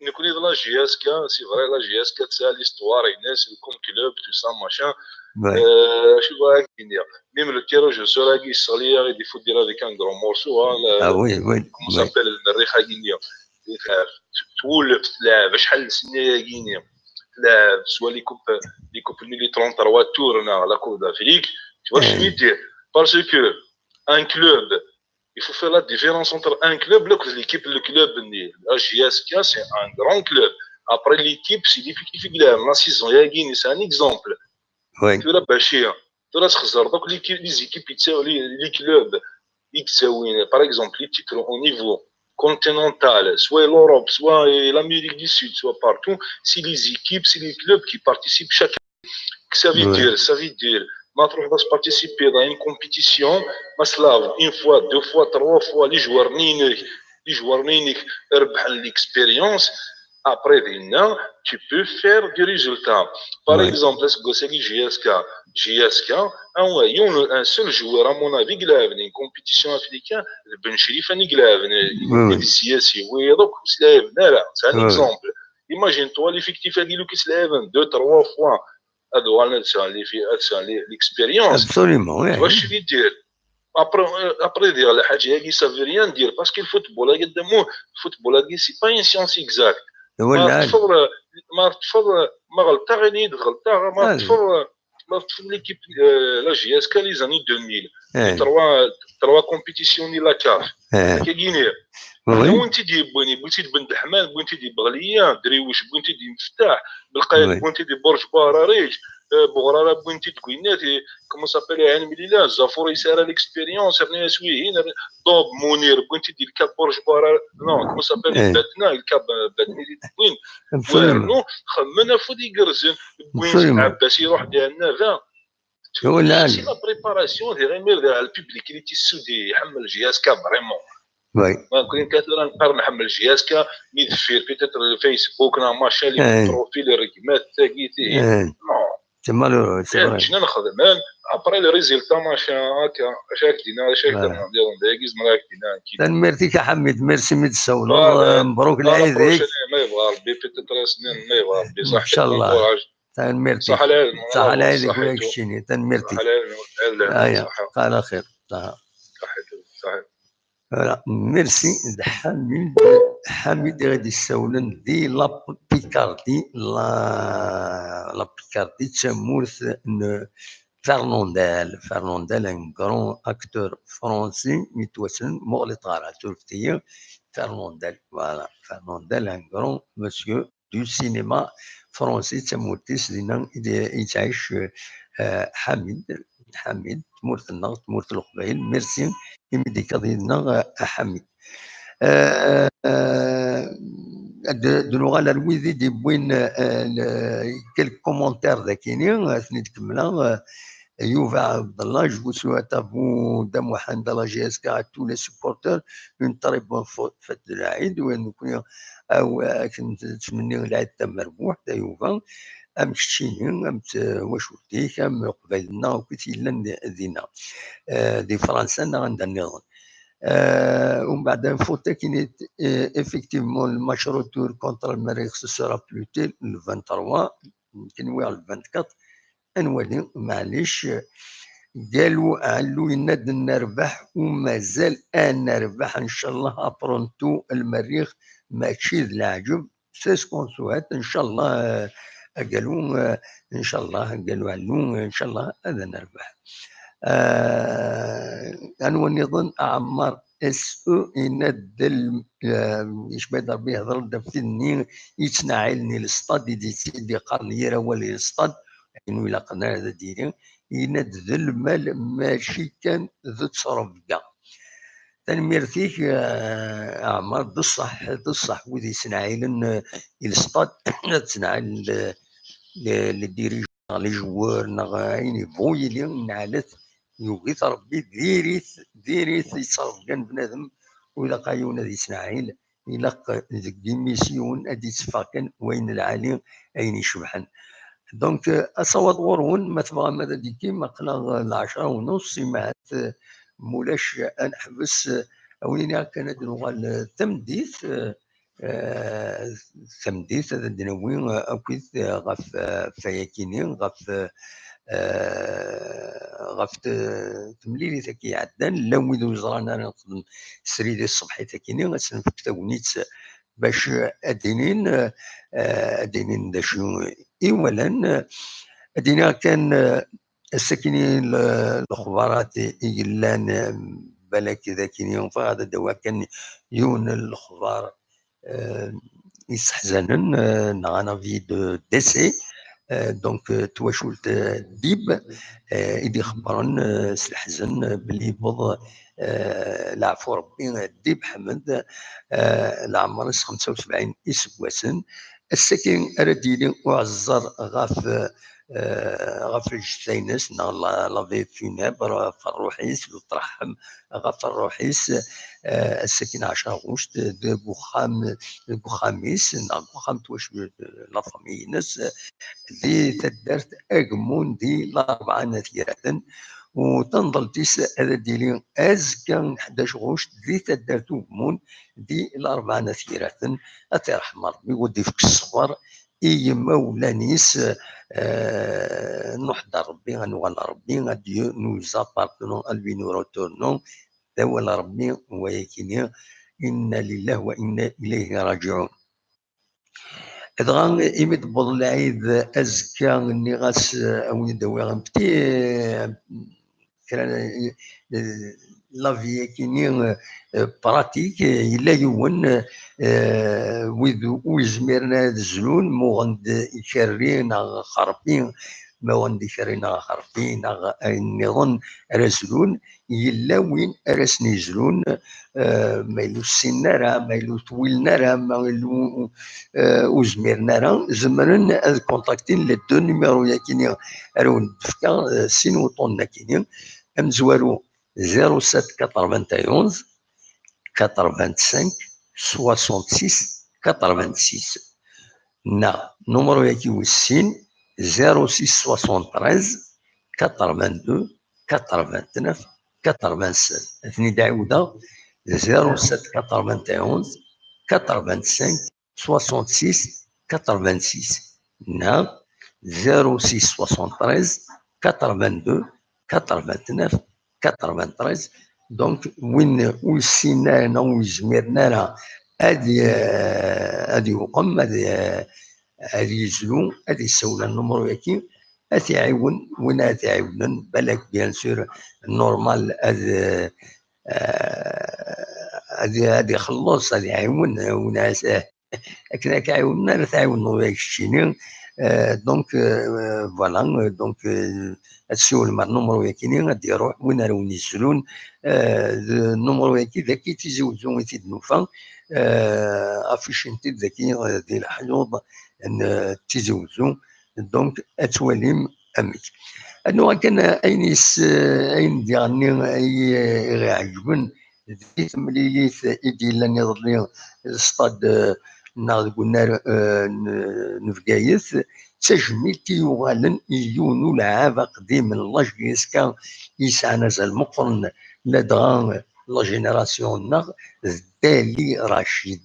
نكون la GSK c'est vrai la GSK c'est l'histoire الناس comme club tout ça machin شو رايك même le tirage au sort qui s'allie il faut dire avec un grand morceau ah oui oui comment s'appelle المريخ غينيا تولف تلعب شحال سنه غينيا تلعب سوا لي كوب ملي 33 tours à la Coupe d'Afrique tu vois je veux dire parce que un club il faut faire la différence entre un club l'équipe le club la JSK c'est un grand club après l'équipe c'est difficile la saison c'est un exemple oui tu l'as bâché tu l'as خسر donc les équipes les clubs par exemple les titres au niveau continental soit l'Europe soit l'Amérique du Sud soit partout c'est les équipes c'est les clubs qui participent chaque ça veut dire ما تروح باش participer dans une compétition une fois deux fois trois fois les joueurs نينك ربحوا l'expérience après tu peux faire des résultats par exemple c'est JSK un seul joueur à mon avis qui a une compétition africaine le Ben Chérif c'est un exemple imagine-toi l'effectif qui se lève deux trois fois l'expérience absolument tu vois je veux dire après dire la حاجه هذه ça veut rien dire parce que le football c'est pas une science exacte ما غلطه غير غلطه ما تفضل l'équipe la JSK les années 2000 trois compétitions ni la CAF كاينين وانت دي بغيتي تبن الحمام بغيتي دي بغليه دريوش بغيتي دي مفتاح بالقايد بغيتي دي برج باراريج بغراره بغيتي تكوينات كومون سابيل عين مليلا زافور يسار ليكسبيريونس ابني سويهين دوب منير بغيتي دير الكاب برج بارار نو كومون سابيل باتنا الكاب باتني دي تكوين وارنو خمنا فودي قرزن بوين عباس يروح ديالنا فا سي لا بريباراسيون دي غير ديال البوبليك اللي تيسودي يحمل JSK فريمون ما كاين كثر نقدر نحمل JSK ميدفير بيتيتر الفيسبوك نا ماشين لي بروفيل رقمات تاكيتي نو تمالو جينا نخدم ابري لي ريزولتا ماشين هكا اش دينا اش درنا نديرو داكيز مراك دينا كي ميرتي حميد ميرسي متسولر مبروك العيد ما يبغى ربي بيتيتر سنين ما يبغى ربي صح ان شاء الله ميرتي صح على هذيك وياك الشيني ميرتي على خير صحيح Voilà, merci. Hamid غادي يسولن دي لا بيكاردي لا بيكاردي تمورث فرنانديل un grand acteur français متوسن مغلي طالع تركيا فرنانديل un grand monsieur du cinéma français تمورتيس لنا يتعيش حميد تمورث النغط تمورث القبائل ميرسي ميديكا ديالنا حميد دلوغا الويدي دي بوين كل كومونتير ذاكينين ثني تكملا يوفا عبد الله جو سوات افو دام وحان لا JSK à tous les supporters une très bonne fête de العيد ونكون او كنت نتمنى العيد تم مربوح دا يوفا ام كتشيني ام واشوتيك ام قبيلنا وكتيلا دينا دي فرنسا عندنا النظام ومن بعد فوتا كاين effectivement le match retour contre le Maroc ce sera plus tard le 23 كنوي على 24 انولي معليش قالوا علو يناد نربح ومازال نربح ان شاء الله ابرونتو المريخ ماشي العجب سي سكون سوات ان شاء الله قالوا ان شاء الله قالوا علو ان شاء الله هذا نربح انا نظن اعمار اس او ينادل يشبه ضربي يهضر دفتني يتناعلني الاستاد دي قرني راولي الاستاد يعني الا قلنا هذا ديري يناد ذا المال ماشي كان ذو تصرف كاع تنميرتيك اعمار بصح ودي سنعيلن الاستاد تنعل للديريجون لي جوار نغاين بوي لي نعلت يوغي ربي ديريث يتصرف كان بنادم ولا قايون هذه اسماعيل الى ديميسيون ادي تفاكن وين العالي اين يشبحن دونك اصوات غورون ما تبغى ماذا ديكي ما قنا العشرة ونص سمعت مولاش نحبس وين كانت نغال التمديث هذا دنوين اكيد غف فياكينين غف غف تمليلي تاكي عدان لا ويدو يزرانا نخدم سريدي الصبحي تاكيني غتسنفك تاونيت باش ادينين دا شنو اولا ادينا كان الساكنين الاخبارات يلان بالك اذا كاين يوم فهذا دواء كان يون الاخبار يستحزنن نغانا في دو ديسي دونك تواشلت ديب إذا خبرن سلحزن بلي بض العفو ربي ديب حمد العمر 75 إسواسن الساكن أرديلي وعزر غاف الجثينس لافي فينابر فالروحيس وترحم غاف الروحيس الساكن 10 غشت بوخاميس بوخام توش لا فامينس ذي تدرت أجمون دي الأربعة نثيرة وتنظل تيس هذا ديلي أزكا 11 غشت ذي تدرت أجمون دي الأربعة نثيرة أترحم ربي ودي فيك الصغر إي مولانيس نحضر ربي غنوال ربي غاديو نوزا بارتنون ألبي نو روتورنون ذوال ربي ويكيني إنا لله وإنا إليه راجعون. إذا إيمت بضل العيد أزكى إني غاس أوني دواء غنبتي كرا لافي كيني براتيك إلا يون ويدو ويزميرنا الزلون مو غند يكرين خربين ما غند يكرين خربين النظام رسلون إلا وين رسني يزلون ما يلو السنارة ما يلو طويلنا ما يلو وزميرنا زمرن الكونتاكتين لي دو نيميرو ياكيني رون دفكا سين وطون كيني امزوارو 0791 85 66 86 نا نمرو ياكي والسين 0673 82 89 87 اثني داعوده 0791 85 66 86 نا 0673 82 89 93 دونك وين ويسينا ويزميرنا هادي وقم هادي يزلو هادي يسول النمرو ياكي هاتي عيون وين هاتي عيونن بالك بيان سور نورمال هادي خلص هادي عيون وناس هكذا كعيوننا تعاونوا ياك الشيني دونك فوالا دونك السؤال مع النمرو ياكيني غادي يروح وين راهم ينزلون النمرو ياكي ذاكي تيزوجو ويتيد نوفا افيش انت ذاكي ديال الحيوض ان تيزوجو دونك اتواليم امك انو كان اين ديالني اي غيعجبن ذي تمليليت ايدي لاني ظلي الصطاد قلنا نفقايث تجميتي يغالن يونو العاب قديم الله جيسكا يسعى نزل مقرن لدغان لا جينيراسيون نغ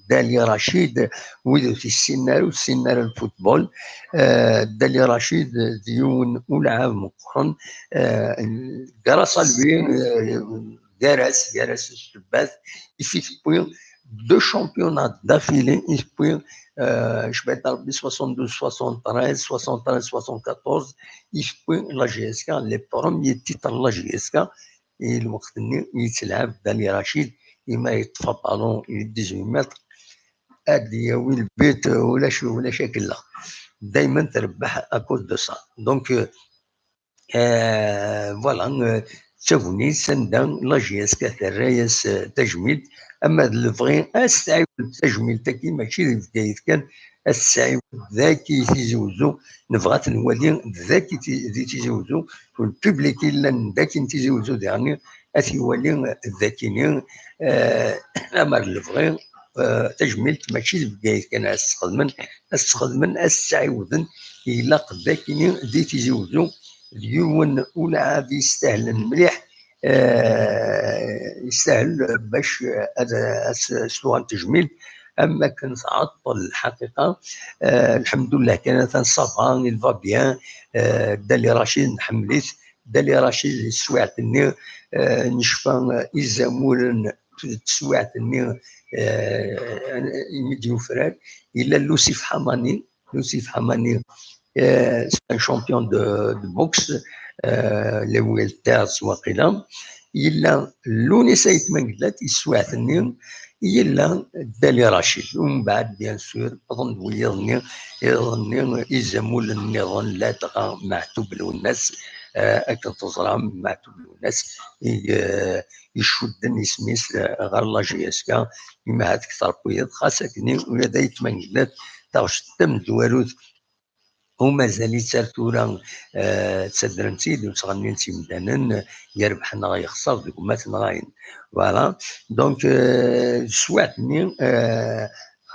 دالي رشيد ويدو في السيناريو الفوتبول دالي رشيد ديون ولعاب مقرن درس البين درس الشباث يفيك بوين deux championnats d'affilée, il peut, je vais être 72, 73, 73, 74, il peut la GSK, les premiers titres de la GSK, et le Mokhtenni, il s'élève Dali Rachid, il m'a يطفى بالون 18 متر ادي ياوي البيت ولا شو ولا شكل لا دائما تربح اكوز دو سا دونك فوالا تشوفني سندان لا جي اس كا الرئيس تجميل اما الفغي السعيد التجميل تاكي ماشي في كان السعيد ذاكي تيزوزو نبغات نولي ذاكي تيزوزو والبوبليك الا ذاكي تيزوزو ديرني اتيولي ذاكيني اما الفغي تجميل ماشي في كان استخدمن السعيودن الا ذاكيني دي تيزوزو اليوم ولعاب يستاهل مليح يستاهل باش هذا سلوان تجميل اما كانت عطل الحقيقه. الحمد لله كانت صافا يلفا بيان. دالي رشيد نحمليت دالي رشيد السواعتني نشفى إزامول تسواعتني يمديو فراد إلا لوسيف حماني. لوسيف حماني c'est un champion de boxe اللي هو التاس وقيلا. إلا لوني سيد منقلات يسواعتني إلا دالي رشيد. ومن بعد بيان سور أظن يظني إزامول النظام لا تغى معتوب الناس أكن تزرع معتوب الناس يشدن يسميس غير لا جي اس كا يما هاد كثر بويض خاصة ولا يتمنقلات تاغش تم دوالوث ومازال يسالتورا تسدرن سيد وتغنين سيمدانن يربحنا غيخسر ديك ماتن غاين فوالا. دونك سواتني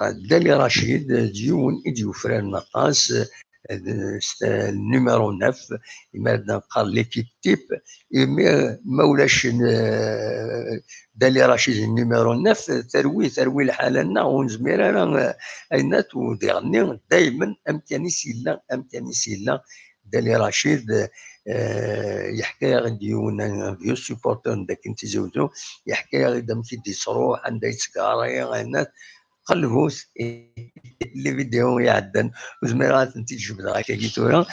دالي رشيد ديون إديو فران نقاس النيميرو 9 لماذا قال ليكيب تيب مولاش دالي رشيد النيميرو 9 تروي الحالة ونزمير انا اينات وديرني دائما امكاني سيلا دالي رشيد يحكي غديون فيو سوبورتر داك انت زوجو يحكي غدا كي يصروح عندها يتسكاري غينات قلبوس اللي فيديو يعدن وزميرات انت تجبد غاكا كيتورا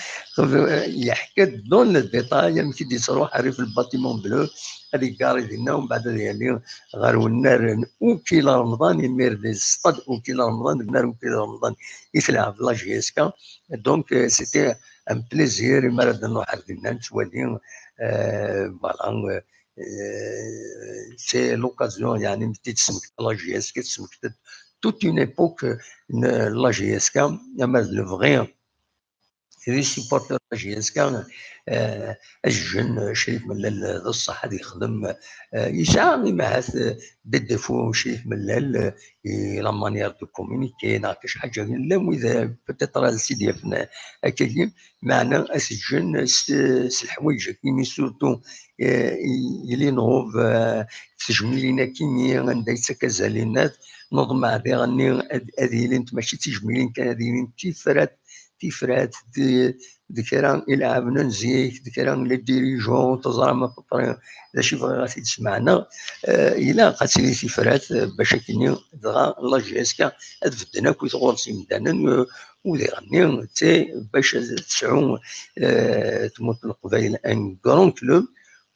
يحكي دون الديتاي ملي كي تروح عارف الباتيمون بلو هذيك كاري ديالنا ومن بعد يعني غير والنار وكيل رمضان يمير دي الصطاد وكيل رمضان النار وكيل رمضان يتلعب في لا جي اس كا. دونك سيتي ان بليزير مرض نروح عندنا نتوالي فوالا سي لوكازيون يعني ملي تسمك لا جي اس كا تسمك toute une époque, la GSK, le vrai, les supporters de la GSK, الجن شريف ملال الصحة اللي يخدم يسعى معاه بالدفو شريف ملال لا مانيير دو كومونيكي ناقش حاجة لا وإذا بتطرى سيدي يفنا أكاديم معنا الجن الحوايج كيمي سورتو يلي نوف تجميلينا كيمي عندها يتكازالينات نظم هذه غني هذه اللي انت ماشي تجميلين كان هذه اللي تيفرات ذكران يلعبنا نزيك ذكران لي ديريجون تزرع ما فطرين اذا شي بغا غادي تسمعنا الى قاتلي تيفرات باش كني دغا لا جي اس كا فدنا كويت غورسي مدانا ودي غني تي باش تسعو تموت القبائل ان كرون كلوب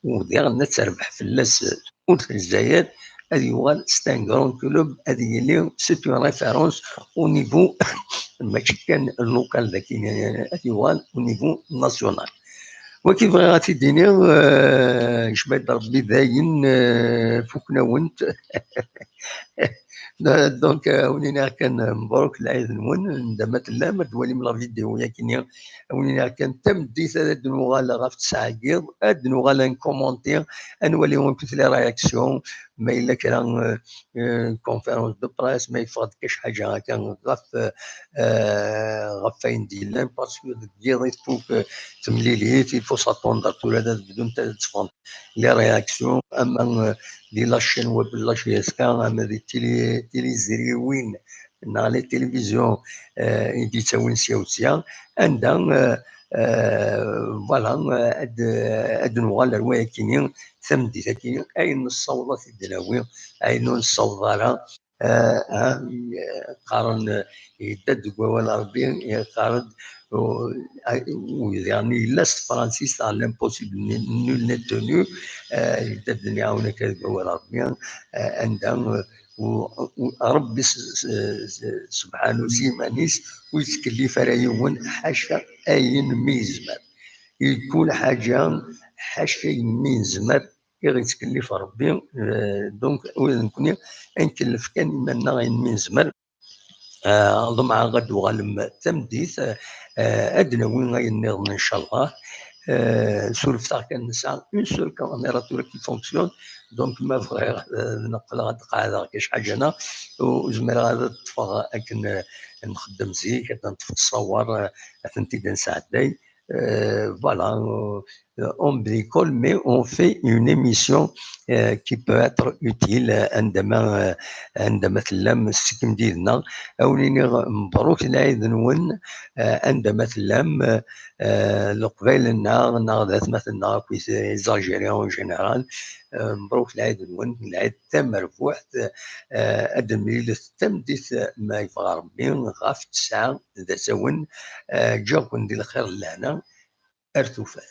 ودي غنى تربح في اللاس في الجزائر. هذه هو ستان كرون كلوب هذه اللي سيت اون ريفيرونس او نيفو ماشي كان اللوكال لكن هذه هو او نيفو ناسيونال. وكيف بغا غادي تديني جبد ربي داين فوقنا ونت دونك ونينا كان مبروك العيد نون ندمت الله ما دوالي من لا فيديو لكن ونينا كان تم ديت هاد نوغالا غاف تسعقيض هاد نوغالا نكومونتير نولي ونكتب لي رياكسيون ما الا كان كونفيرونس دو بريس ما يفقد كاش حاجه هكا غاف فاين ديالنا باسكو ديال فوق تمليليت يفو ساتوندر طول هذا بدون تفهم لي رياكسيون. اما دي لاشين ويب لاشي اسكا اما دي تيلي زريوين نا لي تيليفزيون دي تاوين سياوتيا عندها فوالا هاد نوغال روايه كاينين ثمدي كاين اين الصوضه في الدلاوي اين الصوضاره قارن يدد ولا ربي قارن يعني لاست فرانسيس على لامبوسيبل نول نت تونو يدد يعاونك ولا ربي عندهم وربي سبحانه سيمانيس ويتكلف رايون حاشا اين ميزمر يكون حاجه حاشا ميزمر غير يتكلف ربي. دونك نكون نكلف كان منا غير ميزمر ضمع غد وغلم تمديث ادنى وين غينظم ان شاء الله. سولفتا كان نسعى اون سول كاميرا كي فونكسيون دونك ما بغى نقل غاد قاعده كاش حاجه انا وزمير غادا تفغ اكن نخدم زيك نتصور ثنتي نساعدي فوالا on bricole, mais on fait une émission qui peut être utile عندما تلام السكم ديالنا أوليني مبروك العيد نون عندما تلام القبيلنا ذات مثلنا كويس زالجيريان اون جينيرال مبروك العيد نون العيد تم مرفوع أدمي تمديت ما يبغى ربي غاف 9 ذا سون جاكم ديال الخير لهنا ارتفاع